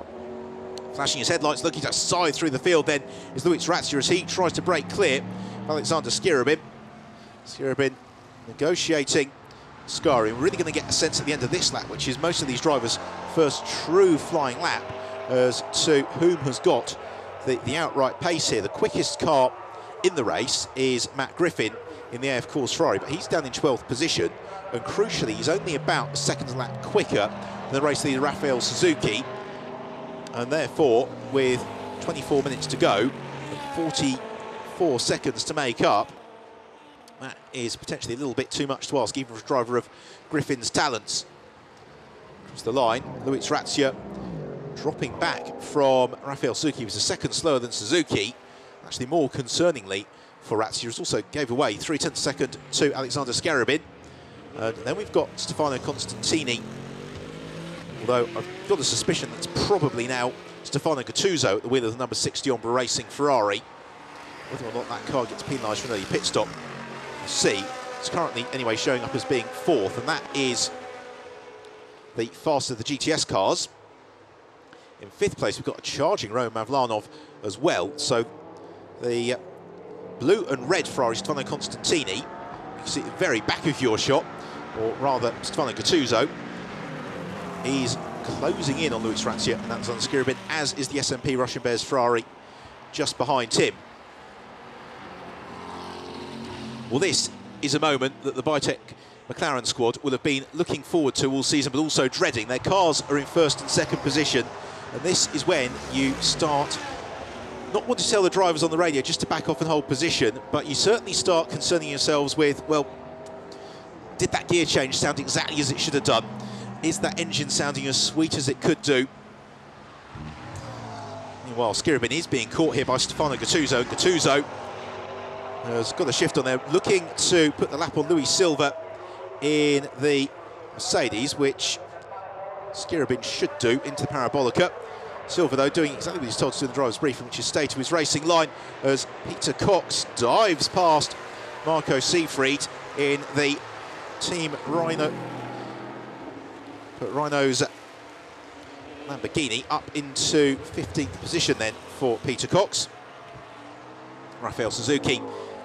Flashing his headlights, looking to side through the field then is Luis Razia as he tries to break clear of Alexander Skirabin. Skirabin negotiating scarring. We're really going to get a sense at the end of this lap, which is most of these drivers' first true flying lap, as to whom has got the outright pace here. The quickest car in the race is Matt Griffin in the AF Course Ferrari, but he's down in 12th position, and crucially he's only about a second lap quicker than the race leader Raphael Suzuki, and therefore with 24 minutes to go and 44 seconds to make up, that is potentially a little bit too much to ask even for a driver of Griffin's talents. Across the line, Luis Razia dropping back from Raphael Suzuki. He was a second slower than Suzuki. Actually, more concerningly for Razia, he also gave away 0.3 seconds to Alexander Scarabin. And then we've got Stefano Constantini, although I've got a suspicion that's probably now Stefano Gattuso at the wheel of the number 60 Ombra Racing Ferrari. Whether or not that car gets penalised for an early pit stop, we'll see. It's currently, anyway, showing up as being fourth, and that is the fastest of the GTS cars. In fifth place, we've got a charging Roman Mavlanov as well. So the blue and red Ferrari, Stefano Constantini, you can see at the very back of your shot, or rather Stefano Gattuso, he's closing in on Luis Razia and Alexander Scarabin, as is the SMP Russian Bears Ferrari just behind him. Well, this is a moment that the Bitec McLaren squad will have been looking forward to all season, but also dreading. Their cars are in first and second position, and this is when you start not wanting to tell the drivers on the radio just to back off and hold position, but you certainly start concerning yourselves with, well, did that gear change sound exactly as it should have done? Is that engine sounding as sweet as it could do? Meanwhile, Scarabin is being caught here by Stefano Gattuso. Gattuso has got a shift on there, looking to put the lap on Luis Silva in the Mercedes, which Scarabin should do into the Parabolica. Silva, though, doing exactly what he's told to do in the driver's briefing, which is stay to his racing line as Peter Cox dives past Marco Seefried in the Team Rhino. Put Rhino's Lamborghini up into 15th position then for Peter Cox. Raphael Suzuki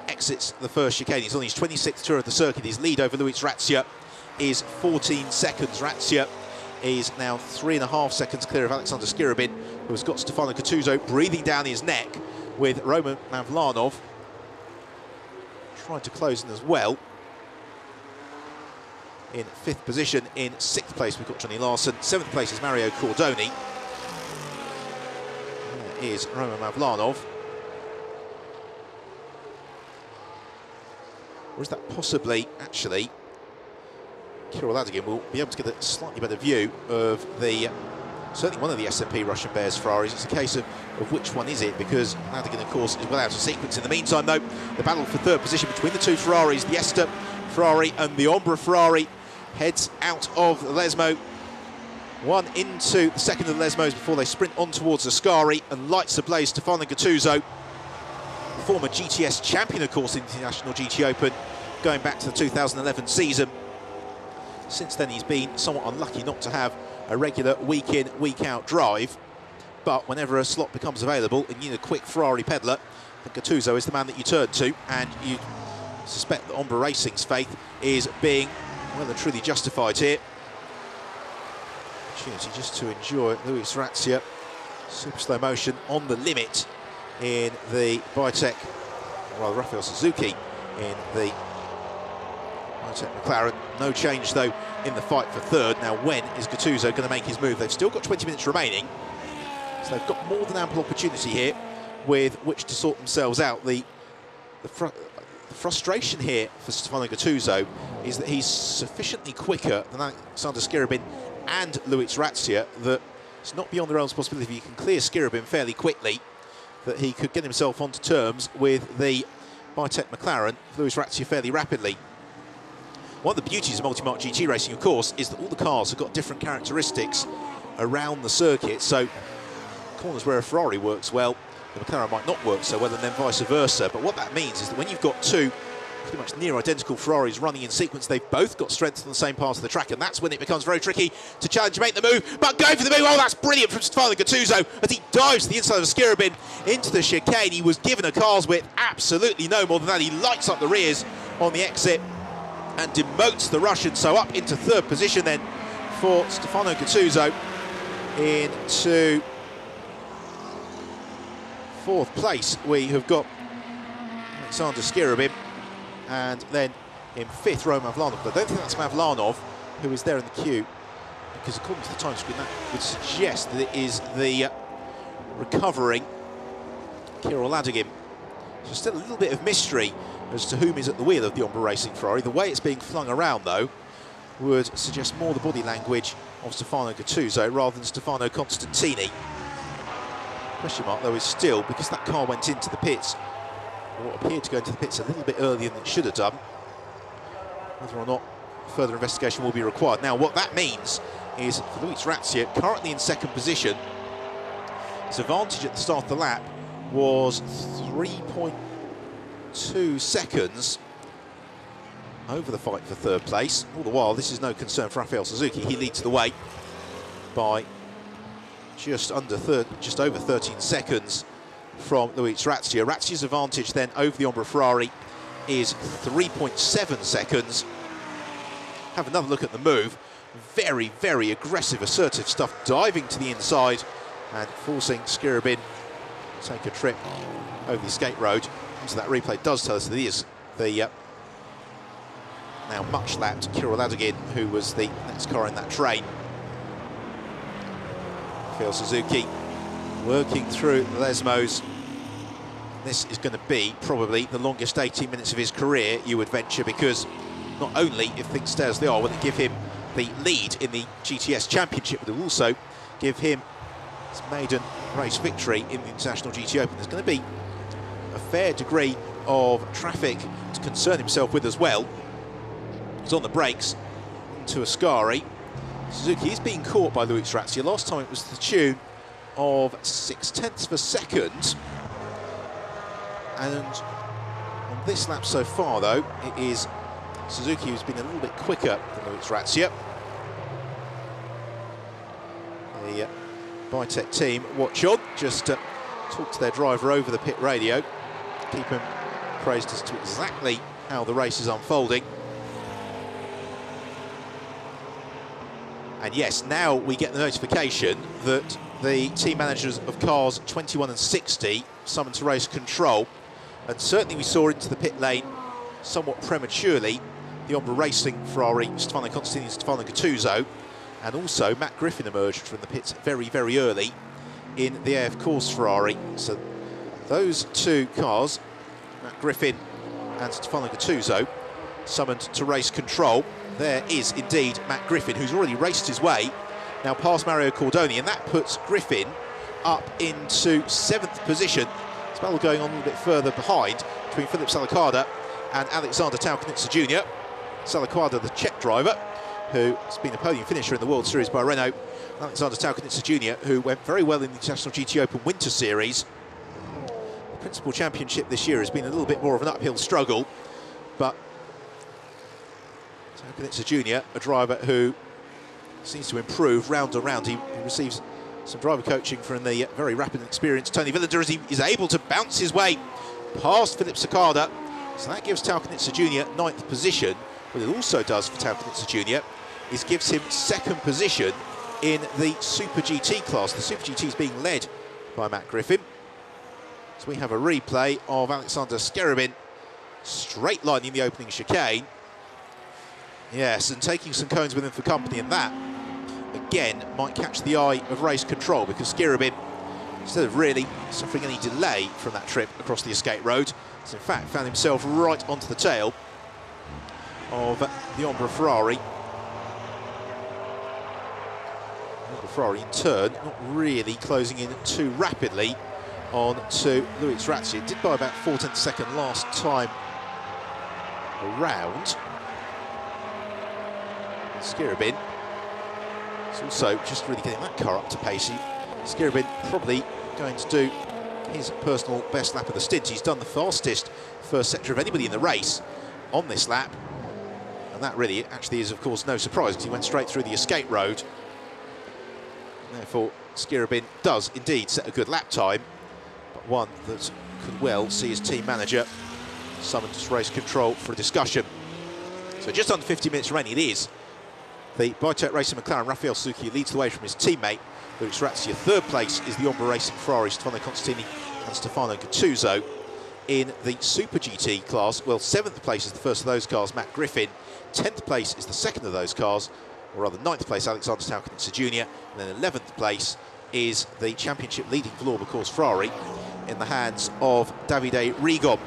exits the first chicane. He's on his 26th tour of the circuit. His lead over Luis Razia is 14 seconds. Razia is now 3.5 seconds clear of Alexander Scarabin, who has got Stefano Gattuso breathing down his neck, with Roman Mavlanov trying to close in as well. In 5th position. In 6th place, we've got Johnny Larson. 7th place is Mario Cordoni. There is Roman Mavlanov. Or is that possibly, actually, Kirill Ladigan will be able to get a slightly better view of the, certainly one of the SMP Russian Bears Ferraris. It's a case of which one is it, because Ladigan, of course, is well out of sequence. In the meantime, though, the battle for 3rd position between the two Ferraris, the Ester Ferrari and the Ombra Ferrari, heads out of the Lesmo. One into the second of the Lesmos before they sprint on towards the Ascari, and lights ablaze Stefano Gattuso, former GTS champion, of course, in the International GT Open, going back to the 2011 season. Since then, he's been somewhat unlucky not to have a regular week-in, week-out drive. But whenever a slot becomes available and you need a quick Ferrari peddler, then Gattuso is the man that you turn to, and you suspect that Ombra Racing's faith is being well and truly justified here. Opportunity just to enjoy Luis Razia, super slow motion on the limit in the Bitec, or rather Raphael Suzuki in the Bitec McLaren. No change though in the fight for 3rd. Now, when is Gattuso going to make his move? They've still got 20 minutes remaining, so they've got more than ample opportunity here with which to sort themselves out. The frustration here for Stefano Gattuso is that he's sufficiently quicker than Alexander Scarabin and Luis Razia that it's not beyond the realms of possibility if he can clear Scarabin fairly quickly, that he could get himself onto terms with the Bitec McLaren, Luis Razia, fairly rapidly. One of the beauties of multi-mark GT racing, of course, is that all the cars have got different characteristics around the circuit. So corners where a Ferrari works well, the McLaren might not work so well, and then vice versa. But what that means is that when you've got two pretty much near identical Ferraris running in sequence, they've both got strengths on the same part of the track, and that's when it becomes very tricky to challenge and make the move. But going for the move, oh, that's brilliant from Stefano Gattuso as he dives to the inside of Scarabin into the chicane. He was given a car's width, absolutely no more than that. He lights up the rears on the exit and demotes the Russian, so up into 3rd position then for Stefano Gattuso. Into 4th place we have got Alexander Skirabin, and then in fifth, Roman Mavlanov. But I don't think that's Mavlanov who is there in the queue, because according to the time screen, that would suggest that it is the recovering Kirill Ladygin. So still a little bit of mystery as to whom is at the wheel of the Ombre Racing Ferrari. The way it's being flung around, though, would suggest more the body language of Stefano Gattuso rather than Stefano Constantini. Question mark, though, is still, because that car went into the pits, or appeared to go into the pits a little bit earlier than it should have done, whether or not further investigation will be required. Now, what that means is for Luis Razia, currently in second position, his advantage at the start of the lap was 3.2 seconds over the fight for third place. All the while, this is no concern for Rafael Suzuki. He leads the way by just over 13 seconds from Luis Razia. Razia's advantage then over the Ombre Ferrari is 3.7 seconds. Have another look at the move. Very, very aggressive, assertive stuff, diving to the inside and forcing Skirabin to take a trip over the escape road. So that replay does tell us that he is the now much lapped Kirill Ladygin, who was the next car in that train. Phil Suzuki working through the Lesmos. This is going to be probably the longest 18 minutes of his career, you would venture, because not only, if things stay as they are, will it give him the lead in the GTS Championship, but it will also give him his maiden race victory in the International GT Open. There's going to be a fair degree of traffic to concern himself with as well. He's on the brakes into Ascari. Suzuki is being caught by Luis Razia. Last time it was to the tune of 0.6 of a second. And on this lap so far, though, it is Suzuki who's been a little bit quicker than Luis Razia. The Bitec team watch on, just talk to their driver over the pit radio, keep him appraised as to exactly how the race is unfolding. And yes, now we get the notification that the team managers of cars 21 and 60 summoned to race control, and certainly we saw into the pit lane somewhat prematurely the Ombre Racing Ferrari, Stefano Constantini and Stefano Gattuso, and also Matt Griffin emerged from the pits very, very early in the AF Course Ferrari. So those two cars, Matt Griffin and Stefano Gattuso, summoned to race control. There is indeed Matt Griffin, who's already raced his way now past Mario Cordoni, and that puts Griffin up into 7th position. It's battle going on a little bit further behind between Philip Salakada and Alexander Taukanitsa Jr. Salakada, the Czech driver, who has been a podium finisher in the World Series by Renault. Alexander Taukanitsa Jr., who went very well in the International GT Open Winter Series. The Principal Championship this year has been a little bit more of an uphill struggle, but Taukanitsa Jr., a driver who seems to improve round and round. He receives some driver coaching from the very rapid and experienced Tony Villander, as he is able to bounce his way past Philip Sakada. So that gives Taukanitsa Jr. 9th position. What it also does for Taukanitsa Jr. is gives him 2nd position in the Super GT class. The Super GT is being led by Matt Griffin. So we have a replay of Alexander Skirabin straight lining the opening chicane. Yes, and taking some cones with him for company, and that, again, might catch the eye of race control, because Skirabin, instead of really suffering any delay from that trip across the escape road, has in fact found himself right onto the tail of the Ombre Ferrari. Ombre Ferrari, in turn, not really closing in too rapidly on to Luis Razia. It did by about 0.4 seconds last time around. Skirabin is also just really getting that car up to pace. Skirabin probably going to do his personal best lap of the stint. He's done the fastest first sector of anybody in the race on this lap, and that really actually is, of course, no surprise, because he went straight through the escape road. And therefore, Skirabin does indeed set a good lap time, but one that could well see his team manager summoned to race control for a discussion. So just under 50 minutes remaining. It is the Bitec Racing McLaren Rafael Suzuki leads the way from his teammate Luis Razia. 3rd place is the Ombre Racing Ferrari Stefano Constantini and Stefano Gattuso. in the Super GT class. Well, 7th place is the first of those cars, Matt Griffin. 10th place is the second of those cars, or rather 9th place, Alexander Staukowitz Jr. And then 11th place is the championship leading Vlorba course Ferrari in the hands of Davide Rigon.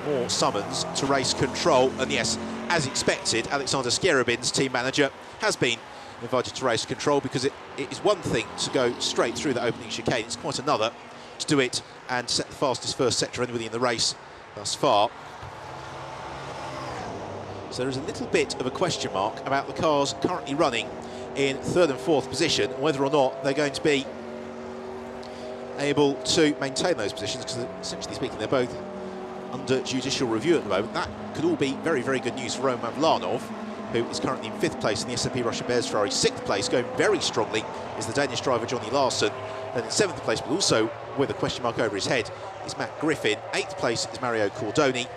More summons to race control, and yes, as expected, Alexander Skerabin's team manager has been invited to race control, because it is one thing to go straight through the opening chicane, it's quite another to do it and set the fastest first sector anybody in the race thus far. So there is a little bit of a question mark about the cars currently running in 3rd and 4th position, whether or not they're going to be able to maintain those positions, because essentially speaking they're both under judicial review at the moment. That could all be very, very good news for Roman Vlanov, who is currently in 5th place in the S&P Russian Bears Ferrari. 6th place, going very strongly, is the Danish driver Johnny Larsson. And in 7th place, but also with a question mark over his head, is Matt Griffin. 8th place is Mario Cordoni.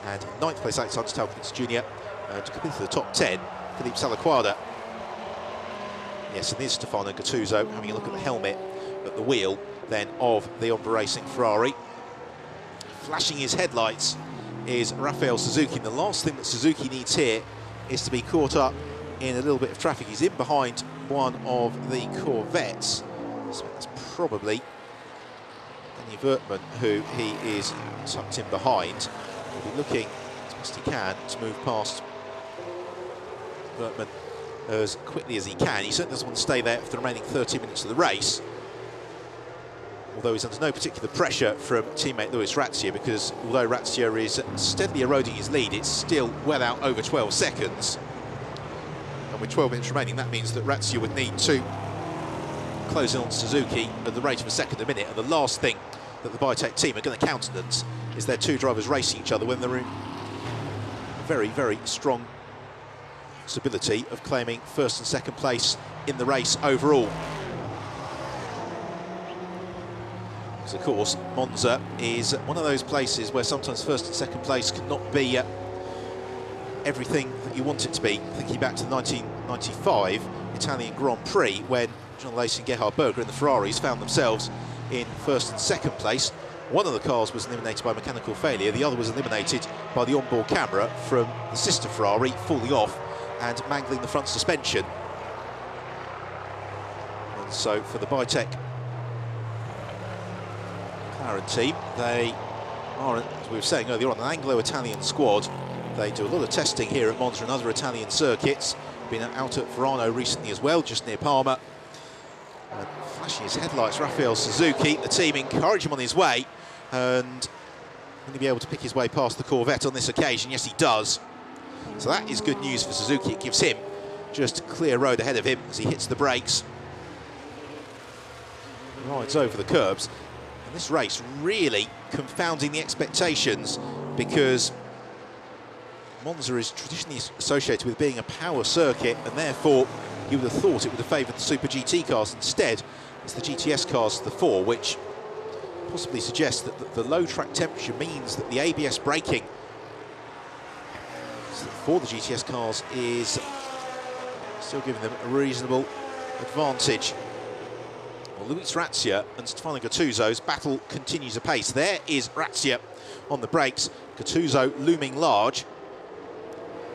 And in 9th place, Alexander Staukowitz Jr. To come into the top 10, Philippe Salaquada. Yes, and there's Stefano Gattuso having a look at the helmet at the wheel then of the Ombre Racing Ferrari. Flashing his headlights is Rafael Suzuki. And the last thing that Suzuki needs here is to be caught up in a little bit of traffic. He's in behind one of the Corvettes. So that's probably Danny Wertmann, who he is tucked in behind. He'll be looking as best he can to move past Wertmann as quickly as he can. He certainly doesn't want to stay there for the remaining 30 minutes of the race, although he's under no particular pressure from teammate Luis Razia, because although Razia is steadily eroding his lead, it's still well out over 12 seconds. And with 12 minutes remaining, that means that Razia would need to close in on Suzuki at the rate of a second a minute. And the last thing that the Bitech team are going to countenance is their two drivers racing each other when they're in very, very strong stability of claiming 1st and 2nd place in the race overall. Because of course, Monza is one of those places where sometimes 1st and 2nd place cannot be everything that you want it to be. Thinking back to the 1995 Italian Grand Prix, when John Lacey and Gerhard Berger in the Ferraris found themselves in 1st and 2nd place. One of the cars was eliminated by mechanical failure, the other was eliminated by the onboard camera from the sister Ferrari falling off and mangling the front suspension. And so for the Bitech McLaren team, they are, as we were saying earlier on, an Anglo-Italian squad. They do a lot of testing here at Monza and other Italian circuits. Been out at Verano recently as well, just near Parma. And flashing his headlights, Rafael Suzuki. The team encourage him on his way, and will he be able to pick his way past the Corvette on this occasion? Yes, he does. So that is good news for Suzuki. It gives him just a clear road ahead of him as he hits the brakes. Rides over the curbs. And this race really confounding the expectations, because Monza is traditionally associated with being a power circuit, and therefore you would have thought it would have favoured the Super GT cars. Instead, it's the GTS cars to the fore, which possibly suggests that the low track temperature means that the ABS braking for the GTS cars is still giving them a reasonable advantage. Well, Luis Razia and Stefano Gattuso's battle continues apace. There is Razia on the brakes, Gattuso looming large,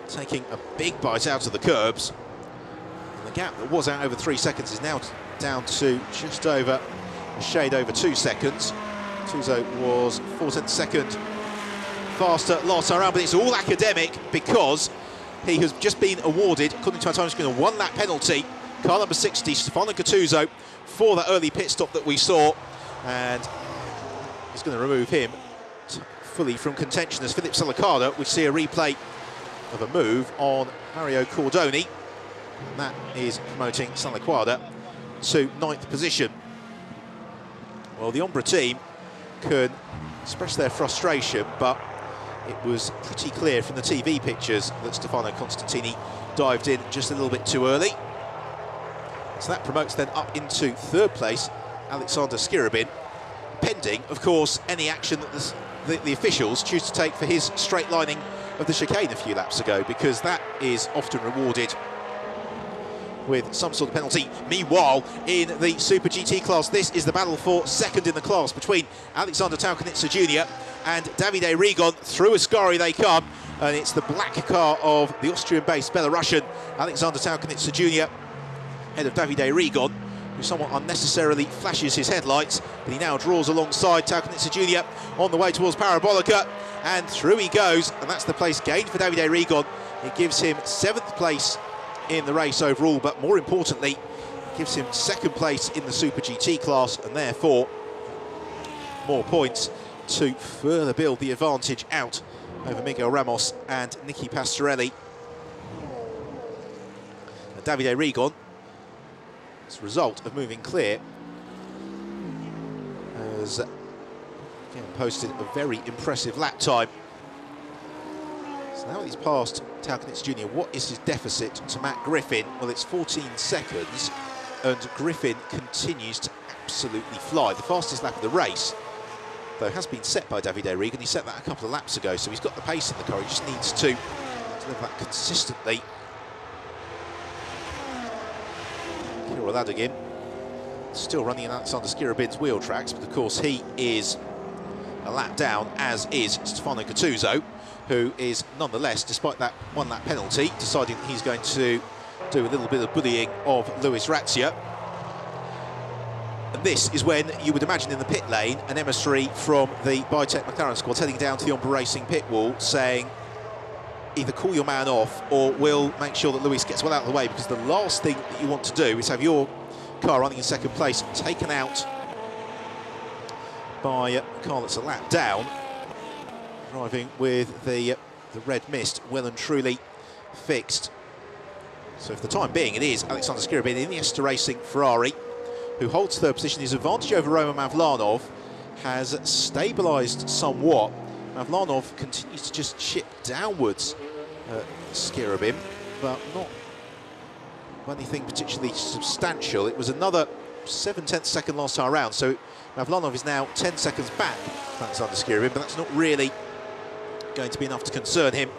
taking a big bite out of the curbs. And the gap that was out over 3 seconds is now down to just over a shade over 2 seconds. Gattuso was 4/10 second faster last time around, but it's all academic because he has just been awarded, according to our time screen, a 1-lap penalty. Car number 60, Stefano Gattuso, for that early pit stop that we saw, and he's going to remove him fully from contention as Philippe Salaquada would see a replay of a move on Mario Cordoni, and that is promoting Salaquada to 9th position. Well, the Ombre team can express their frustration, but it was pretty clear from the TV pictures that Stefano Constantini dived in just a little bit too early. So that promotes then up into 3rd place Alexander Skerabin, pending, of course, any action that the officials choose to take for his straight lining of the chicane a few laps ago, because that is often rewarded with some sort of penalty. Meanwhile, in the Super GT class, this is the battle for second in the class between Alexander Taukanitsa Jr. and Davide Rigon. Through Ascari they come, and it's the black car of the Austrian-based Belarusian Alexander Taukanitsa Jr. ahead of Davide Rigon, who somewhat unnecessarily flashes his headlights, but he now draws alongside Taukanitsa Jr. on the way towards Parabolica, and through he goes, and that's the place gained for Davide Rigon. It gives him 7th place in the race overall, but more importantly, it gives him 2nd place in the Super GT class, and therefore more points to further build the advantage out over Miguel Ramos and Nicky Pastorelli. And Davide Rigon, as a result of moving clear, has again posted a very impressive lap time. So now that he's passed Taukanitsa Jr., what is his deficit to Matt Griffin? Well, it's 14 seconds, and Griffin continues to absolutely fly. The fastest lap of the race, though, has been set by Davide Rigon. He set that a couple of laps ago, so he's got the pace in the car. He just needs to deliver that consistently. Kirill Ladogin still running in Alexander Skirabin's wheel tracks, but of course he is a lap down, as is Stefano Gattuso, who is nonetheless, despite that 1-lap penalty, deciding that he's going to do a little bit of bullying of Luis Razzia. And this is when you would imagine in the pit lane an emissary from the Bytech McLaren squad heading down to the Ombre Racing pit wall saying, either call your man off or we'll make sure that Luis gets well out of the way, because the last thing that you want to do is have your car running in 2nd place taken out by a car that's a lap down, driving with the red mist well and truly fixed. So for the time being, it is Alexander Skirabin in the Ester Racing Ferrari who holds 3rd position. His advantage over Roman Mavlanov has stabilised somewhat. Mavlanov continues to just chip downwards Skirabin, but not anything particularly substantial. It was another 7/10 second last time around, so Mavlanov is now 10 seconds back. That's under Skirabin, but that's not really going to be enough to concern him.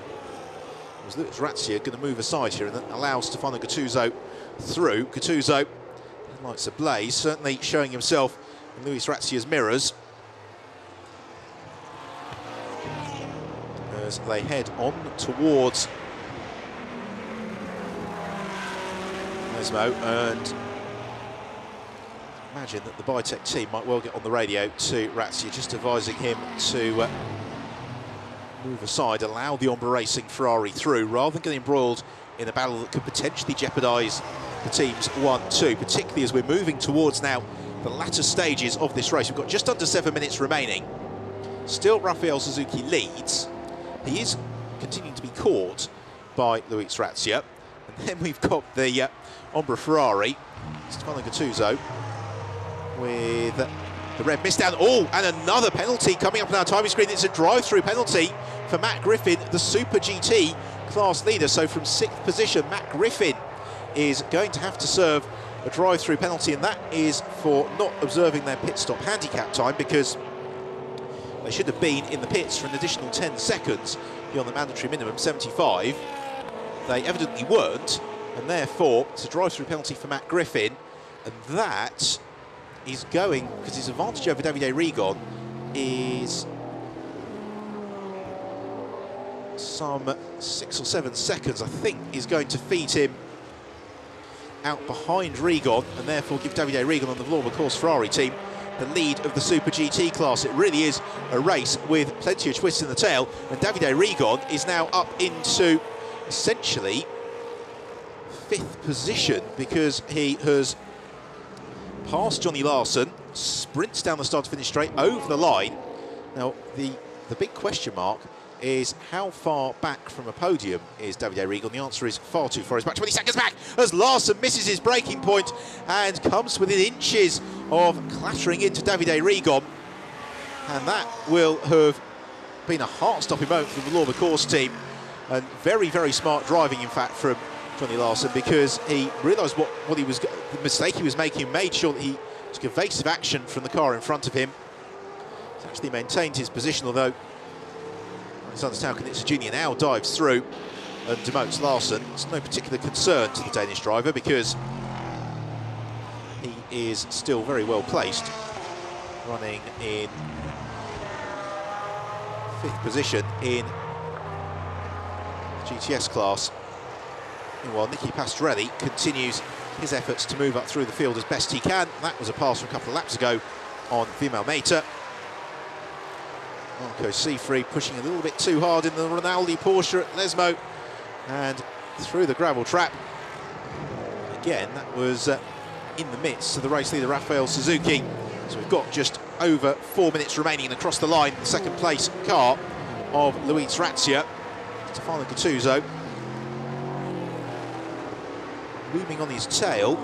As Luis Razzia going to move aside here and allow Stefano Gattuso through. Gattuso, headlights ablaze, certainly showing himself in Luis Razzia's mirrors as they head on towards Mesmo, and imagine that the Bytech team might well get on the radio to Razzia, just advising him to move aside, allow the Ombre Racing Ferrari through, rather than getting embroiled in a battle that could potentially jeopardise the teams 1-2, particularly as we're moving towards now the latter stages of this race. We've got just under 7 minutes remaining. Still, Rafael Suzuki leads. He is continuing to be caught by Luis Razzia. And then we've got the Ombre Ferrari, Stefano Gattuso, with the red mist down. Oh, and another penalty coming up on our timing screen. It's a drive-through penalty for Matt Griffin, the Super GT class leader. So from 6th position, Matt Griffin is going to have to serve a drive-through penalty, and that is for not observing their pit stop handicap time, because they should have been in the pits for an additional 10 seconds beyond the mandatory minimum, 75. They evidently weren't, and therefore it's a drive-through penalty for Matt Griffin, and that is going, because his advantage over Davide Rigon is some 6 or 7 seconds, I think, is going to feed him out behind Rigon, and therefore give Davide Rigon on the Vlorba Course Ferrari team the lead of the Super GT class. It really is a race with plenty of twists in the tail, and Davide Rigon is now up into essentially 5th position, because he has passed Johnny Larsson, sprints down the start-to-finish straight over the line. Now, the big question mark is how far back from a podium is Davide Rigon? The answer is far too far. He's about 20 seconds back as Larsson misses his braking point and comes within inches of clattering into Davide Rigon. And that will have been a heart-stopping moment for the Vlorba Course team. And very, very smart driving, in fact, from Johnny Larsson, because he realised what he was, the mistake he was making, made sure that he took evasive action from the car in front of him. He's actually maintained his position, although Alexander Taukanitsa Jr. now dives through. and demotes Larson. It's no particular concern to the Danish driver because he is still very well placed, running in 5th position in the GTS class. Meanwhile, Nicky Pastorelli continues his efforts to move up through the field as best he can. That was a pass from a couple of laps ago on Vimal Mehta. Marco Seafree pushing a little bit too hard in the Rinaldi Porsche at Lesmo and through the gravel trap. Again, that was in the midst of the race leader Rafael Suzuki. So we've got just over 4 minutes remaining, and across the line, the second place car of Luis Razia. Stefano Gattuso looming on his tail.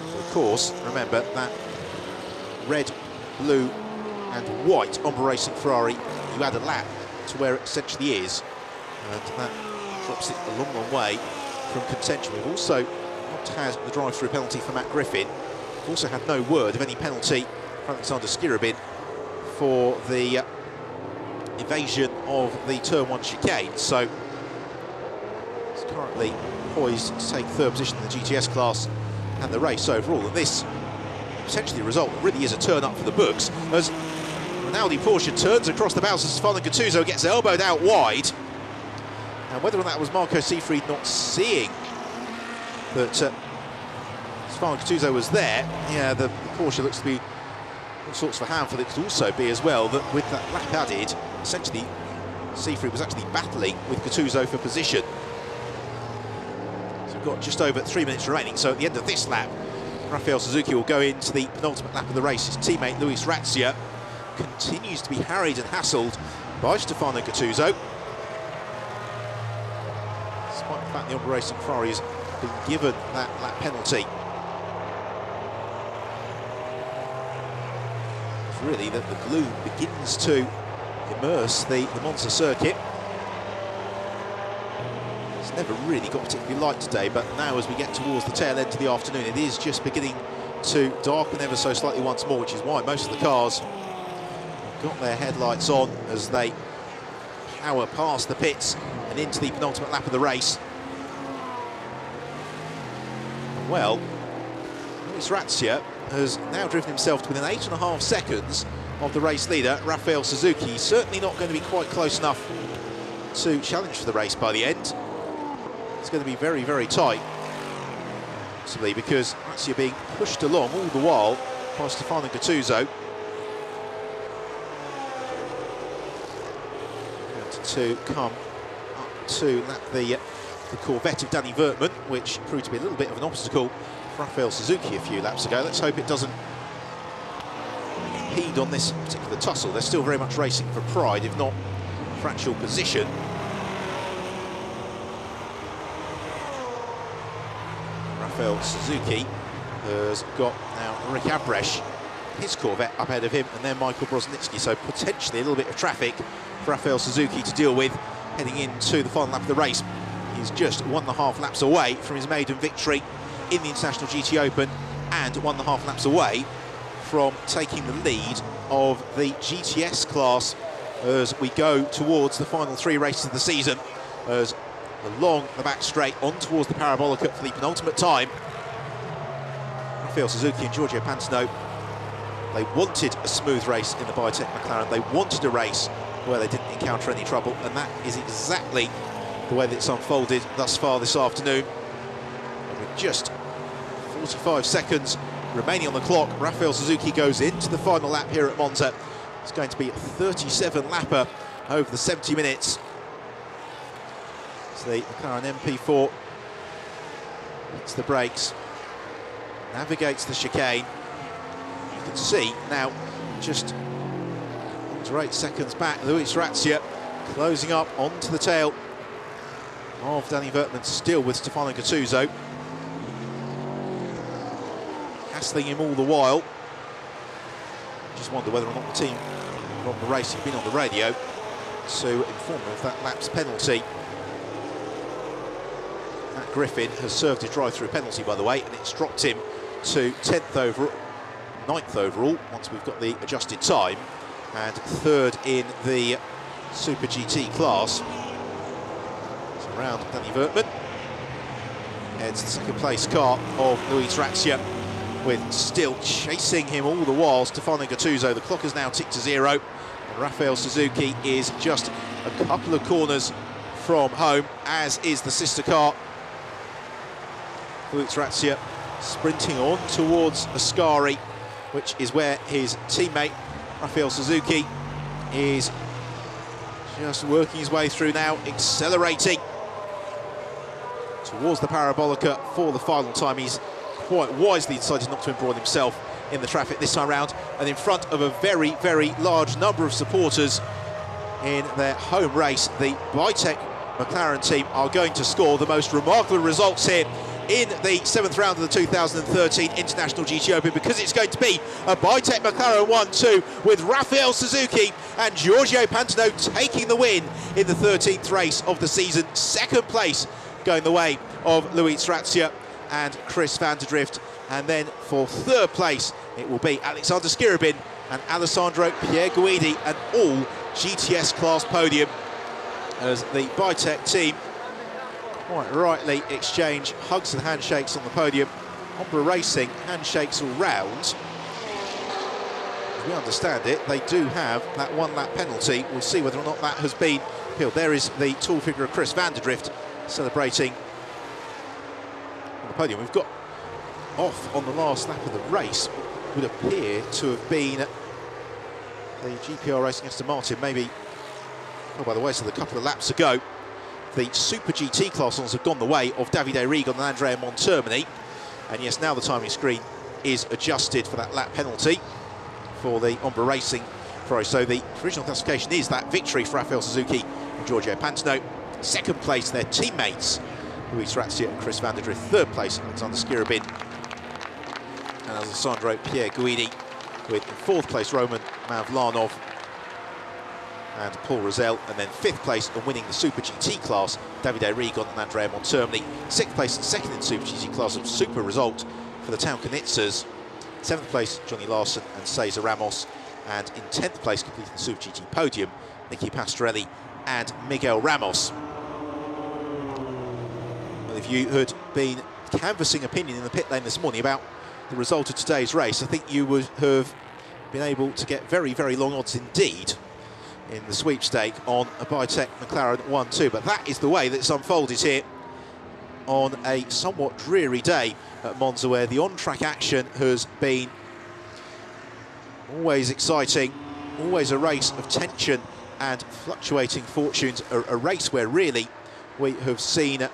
So of course, remember that red, blue and white Ombre Racing Ferrari, you add a lap to where it essentially is, and that drops it a long, long way from contention. We've also not had the drive-through penalty for Matt Griffin. We've also had no word of any penalty for Alexander Skirabin for the evasion of the Turn 1 chicane. So it's currently poised to take 3rd position in the GTS class and the race overall. And this potentially a result that really is a turn up for the books, as Rinaldi Porsche turns across the bows as Stefano Gattuso gets elbowed out wide. And whether or not that was Marco Seafree not seeing that Stefano Gattuso was there, yeah, the Porsche looks to be all sorts of a handful. It could also be as well that with that lap added, essentially Seafree was actually battling with Gattuso for position. So we've got just over 3 minutes remaining, so at the end of this lap, Rafael Suzuki will go into the penultimate lap of the race. His teammate Luis Razia continues to be harried and hassled by Stefano Gattuso, despite the fact the Ombre Racing Ferrari has been given that lap penalty. It's really that the gloom begins to immerse the Monza circuit. It's never really got particularly light today, but now as we get towards the tail end of the afternoon, it is just beginning to darken ever so slightly once more, which is why most of the cars have got their headlights on as they power past the pits and into the penultimate lap of the race. Well, Luis Razia has now driven himself to within 8.5 seconds of the race leader, Rafael Suzuki. He's certainly not going to be quite close enough to challenge for the race by the end. It's going to be very, very tight, possibly because Razia being pushed along all the while by Stefano Gattuso. And to come up to the Corvette of Danny Wertmann, which proved to be a little bit of an obstacle for Rafael Suzuki a few laps ago. Let's hope it doesn't impede on this particular tussle. They're still very much racing for pride, if not for actual position. Rafael Suzuki has got now Rick Abresh, his Corvette, up ahead of him, and then Michael Brosnitsky. So potentially a little bit of traffic for Rafael Suzuki to deal with heading into the final lap of the race. He's just 1.5 laps away from his maiden victory in the International GT Open and 1.5 laps away from taking the lead of the GTS class as we go towards the final 3 races of the season, as along the back straight on towards the Parabolica for the penultimate time. Rafael Suzuki and Giorgio Pantano, they wanted a smooth race in the Biotech McLaren. They wanted a race where they didn't encounter any trouble, and that is exactly the way that it's unfolded thus far this afternoon. And with just 45 seconds remaining on the clock, Rafael Suzuki goes into the final lap here at Monza. It's going to be a 37-lapper over the 70 minutes. It's the McLaren MP4 hits the brakes, navigates the chicane. You can see now, just under 8 seconds back, Luis Razia closing up onto the tail of Danny Wertmann, still with Stefano Gattuso, hassling him all the while. Just wonder whether or not the team from the race have been on the radio to inform him of that lapse penalty. Matt Griffin has served his drive-through penalty, by the way, and it's dropped him to 10th overall, 9th overall, once we've got the adjusted time, and 3rd in the Super GT class. So around Danny Vertman. Heads the second place car of Luis Razia, with still chasing him all the while Stefano Gattuso. The clock has now ticked to 0. And Rafael Suzuki is just a couple of corners from home, as is the sister car. Luis Razia sprinting on towards Ascari, which is where his teammate Rafael Suzuki is just working his way through now, accelerating towards the Parabolica for the final time. He's quite wisely decided not to embroil himself in the traffic this time round, and in front of a very, very large number of supporters in their home race, the Bytec McLaren team are going to score the most remarkable results here in the 7th round of the 2013 International GT Open, because it's going to be a Bytec McLaren 1-2 with Rafael Suzuki and Giorgio Pantano taking the win in the 13th race of the season. Second place going the way of Luis Razia and Chris van der Drift, and then for third place it will be Alexander Skirabin and Alessandro Pierguidi, an all GTS class podium, as the Bytec team quite rightly exchange hugs and handshakes on the podium. Ombra Racing, handshakes all round. As we understand it, they do have that one-lap penalty. We'll see whether or not that has been appealed. There is the tall figure of Chris van der Drift celebrating on the podium. We've got off on the last lap of the race, would appear to have been the GPR Racing Aston Martin, maybe, oh, by the way, so a couple of laps ago. The Super GT class ones have gone the way of Davide Rigon and Andrea Montermini. And yes, now the timing screen is adjusted for that lap penalty for the Ombra Racing Ferrari. So the original classification is that victory for Rafael Suzuki and Giorgio Pantano. Second place, their teammates, Luis Razia and Chris van der Drift. Third place, Alexander Skirabin and Alessandro Pierguidi, with in fourth place, Roman Mavlanov and Paul Rosell, and then fifth place and winning the Super GT class, Davide Rigon and Andrea Montermini. Sixth place and second in the Super GT class, a super result for the Town Kanitzers. Seventh place, Johnny Larson and Cesar Ramos, and in 10th place, completing the Super GT podium, Nicky Pastorelli and Miguel Ramos. Well, if you had been canvassing opinion in the pit lane this morning about the result of today's race, I think you would have been able to get very, very long odds indeed in the sweepstake on a Bytec McLaren 1-2, but that is the way that it's unfolded here on a somewhat dreary day at Monza, where the on-track action has been always exciting, always a race of tension and fluctuating fortunes, a race where really we have seen a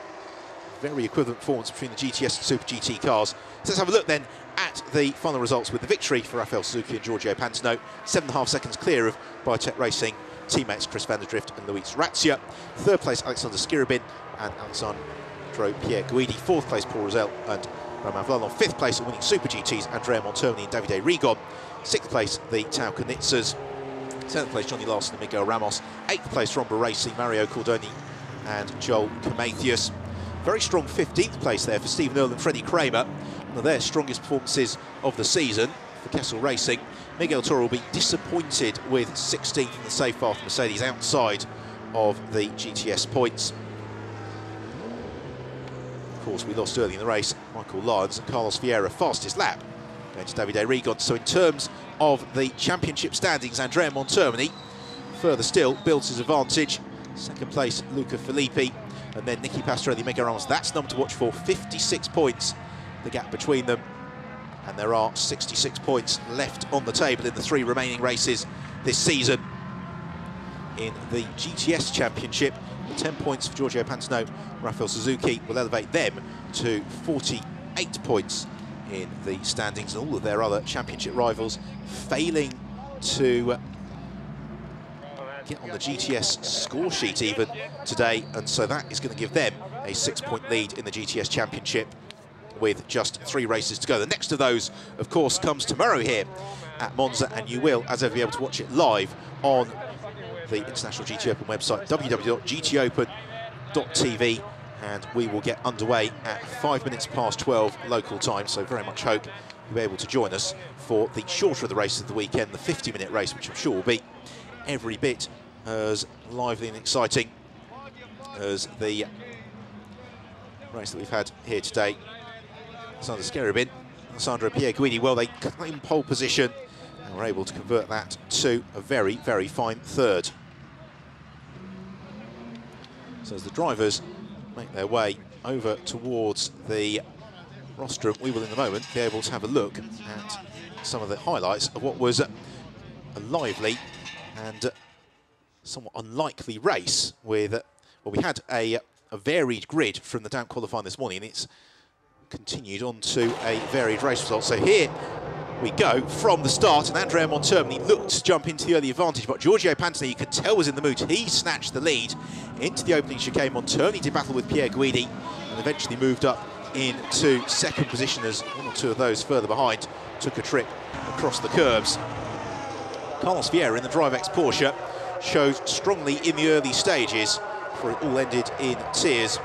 very equivalent performance between the GTS and Super GT cars. So let's have a look then at the final results, with the victory for Rafael Suzuki and Giorgio Pantano, 7.5 seconds clear of Bytec Racing teammates Chris van der Drift and Luis Razia. Third place, Alexander Skirabin and Alessandro Pierguidi. Fourth place, Paul Rosell and Roman Vlanov. Fifth place, winning Super GTs, Andrea Montermini and Davide Rigon. Sixth place, the Tau Kanitzers. Seventh place, Johnny Larson and Miguel Ramos. Eighth place, for Ombra Racing, Mario Cordoni and Joel Camathius. Very strong 15th place there for Stephen Earle and Freddie Kramer. One of their strongest performances of the season for Kessel Racing. Miguel Toro will be disappointed with 16 in the safe bar for Mercedes, outside of the GTS points. Of course, we lost early in the race Michael Lyons and Carlos Vieira, fastest lap going to Davide Rigon. So in terms of the championship standings, Andrea Montermini further still builds his advantage. Second place, Luca Filippi, and then Nicky Pastorelli, Miguel Ramos. That's number to watch for, 56 points, the gap between them. And there are 66 points left on the table in the 3 remaining races this season. In the GTS Championship, the 10 points for Giorgio Pantano, Rafael Suzuki will elevate them to 48 points in the standings, and all of their other championship rivals failing to get on the GTS score sheet even today, and so that is going to give them a 6-point lead in the GTS Championship with just 3 races to go. The next of those, of course, comes tomorrow here at Monza, and you will, as ever, be able to watch it live on the International GT Open website, www.gtopen.tv, and we will get underway at 5 minutes past 12 local time, so very much hope you'll be able to join us for the shorter of the races of the weekend, the 50-minute race, which I'm sure will be every bit as lively and exciting as the race that we've had here today. Alexander Skerabin, Alessandro Pierguidi, well, they claim pole position and were able to convert that to a very, very fine third. So as the drivers make their way over towards the rostrum, we will in a moment be able to have a look at some of the highlights of what was a lively and somewhat unlikely race with, well, we had a varied grid from the damp qualifying this morning, and it's continued on to a varied race result. So here we go from the start, and Andrea Montermini looked to jump into the early advantage, but Giorgio Pantano, you could tell, was in the mood. He snatched the lead into the opening chicane. Montermini did battle with Pierguidi and eventually moved up into second position as one or two of those further behind took a trip across the curbs. Carlos Vieira in the DriveX Porsche showed strongly in the early stages before it all ended in tears.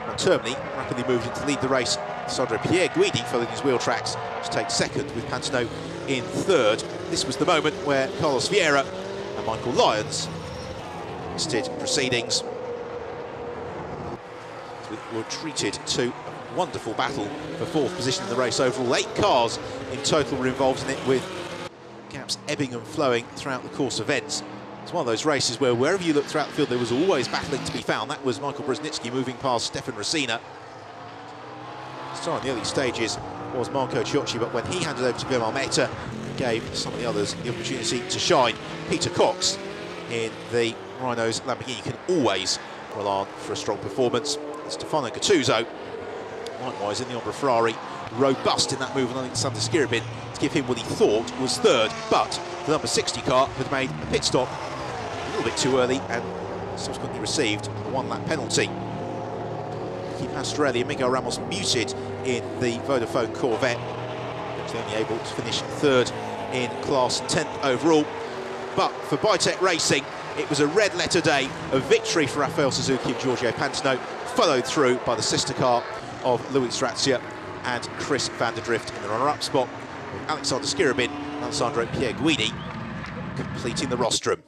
Montermini rapidly moved into lead the race. Alessandro Pierguidi following his wheel tracks to take second, with Pantano in third. This was the moment where Carlos Vieira and Michael Lyons listed proceedings. We were treated to a wonderful battle for fourth position in the race. Overall, 8 cars in total were involved in it, with gaps ebbing and flowing throughout the course events. It's one of those races where wherever you look throughout the field, there was always battling to be found. That was Michael Brzezinski moving past Stefan Racina. Starting the early stages was Marco Ciocci, but when he handed over to Guillermo Almeida, gave some of the others the opportunity to shine. Peter Cox in the Rhino's Lamborghini can always rely on for a strong performance. Stefano Gattuso, likewise in the Ombra Ferrari, robust in that move on Alexander Skerabin to give him what he thought was third, but the number 60 car had made a pit stop a little bit too early and subsequently received a one-lap penalty. Nicky Pastorelli and Miguel Ramos muted in the Vodafone Corvette, actually only able to finish third in class 10th overall. But for Bitech Racing, it was a red-letter day, a victory for Rafael Suzuki and Giorgio Pantano, followed through by the sister car of Luis Razia and Chris van der Drift in the runner-up spot, with Alexander Skerabin and Alessandro Pierguidi completing the rostrum.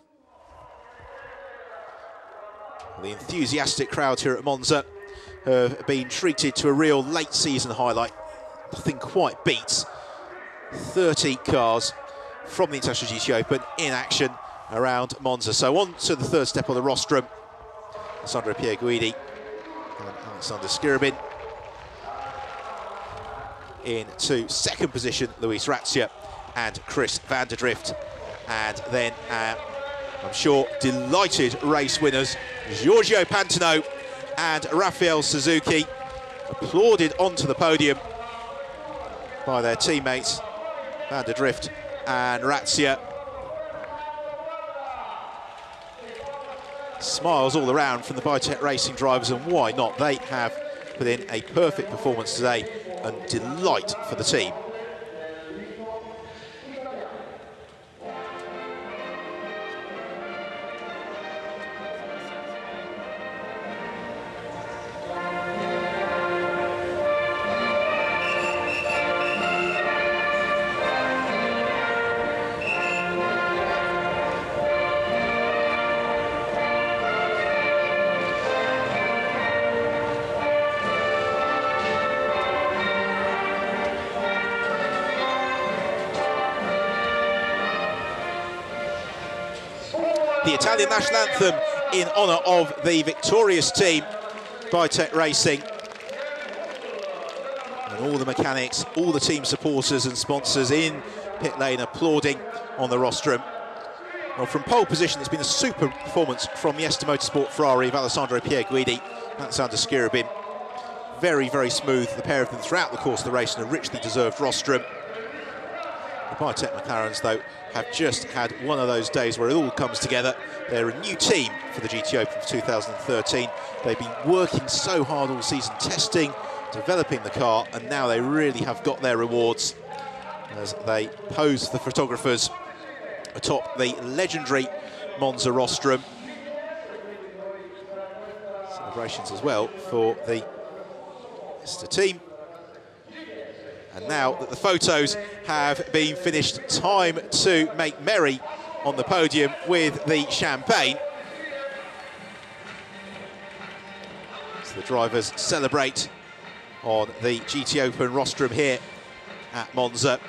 The enthusiastic crowd here at Monza have been treated to a real late-season highlight. Nothing quite beats 30 cars from the International GT Open in action around Monza. So on to the third step of the rostrum. Alessandro Pierguidi and Alexander Skerabin. Into second position, Luis Razia and Chris van der Drift. And then, I'm sure, delighted race winners, Giorgio Pantano and Rafael Suzuki, applauded onto the podium by their teammates, van der Drift and Razia. Smiles all around from the Bitech Racing drivers, and why not? They have put in a perfect performance today, and delight for the team. The Italian national anthem in honour of the victorious team, Bitech Racing. And all the mechanics, all the team supporters and sponsors in pit lane applauding on the rostrum. Well, from pole position, it's been a super performance from the Este Motorsport Ferrari of Alessandro Pierguidi, Alexander Skerabin. Very, very smooth, the pair of them throughout the course of the race, and a richly deserved rostrum. The Bitech McLarens, though, have just had one of those days where it all comes together. They're a new team for the GT Open of 2013. They've been working so hard all season, testing, developing the car, and now they really have got their rewards as they pose for the photographers atop the legendary Monza rostrum. Celebrations as well for the Este team. And now that the photos have been finished, time to make merry on the podium with the champagne. So the drivers celebrate on the GT Open rostrum here at Monza.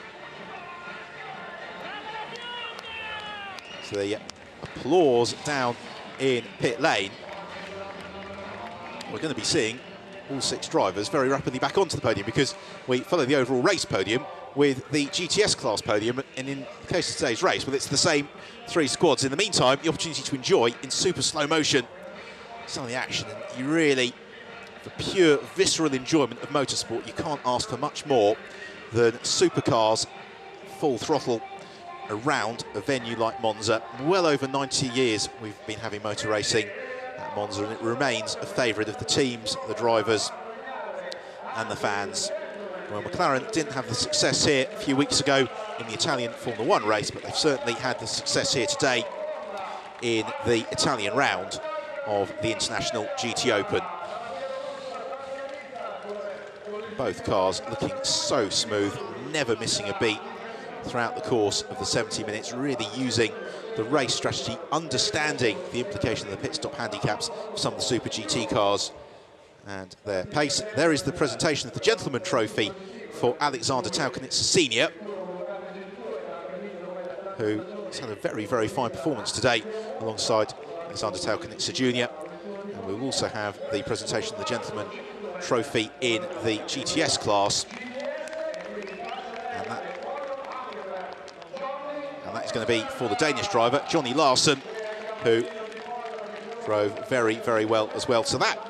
So the applause down in pit lane. We're going to be seeing all 6 drivers very rapidly back onto the podium, because we follow the overall race podium with the GTS class podium, and in the case of today's race, well, it's the same 3 squads. In the meantime, the opportunity to enjoy in super slow motion some of the action, and you really, for pure visceral enjoyment of motorsport, you can't ask for much more than supercars full throttle around a venue like Monza. Well over 90 years we've been having motor racing at Monza, and it remains a favourite of the teams, the drivers and the fans. Well, McLaren didn't have the success here a few weeks ago in the Italian Formula 1 race, but they've certainly had the success here today in the Italian round of the International GT Open. Both cars looking so smooth, never missing a beat throughout the course of the 70 minutes, really using the race strategy, understanding the implication of the pit stop handicaps for some of the Super GT cars and their pace. There is the presentation of the Gentleman Trophy for Alexander Taukanitz Senior, who has had a very, very fine performance today alongside Alexander Taukanitz Jr. And we will also have the presentation of the Gentleman Trophy in the GTS class. And that is going to be for the Danish driver, Johnny Larsen, who drove very, very well as well. So that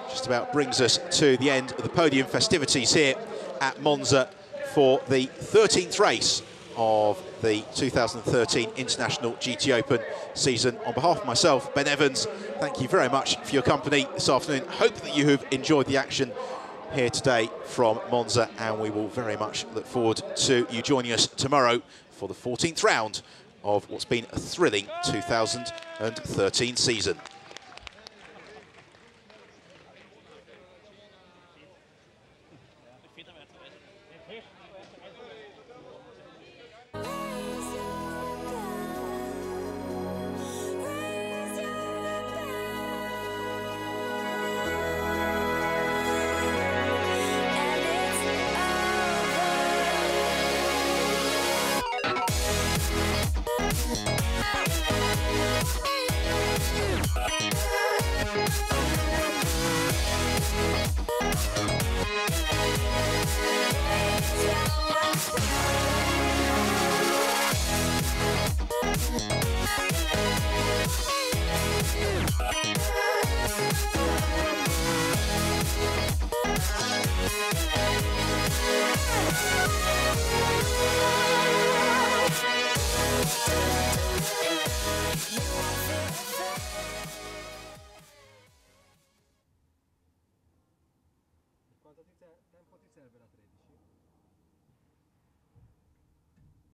just about brings us to the end of the podium festivities here at Monza for the 13th race of the 2013 International GT Open season. On behalf of myself, Ben Evans, thank you very much for your company this afternoon. Hope that you have enjoyed the action here today from Monza, and we will very much look forward to you joining us tomorrow for the 14th round of what's been a thrilling 2013 season. Yeah.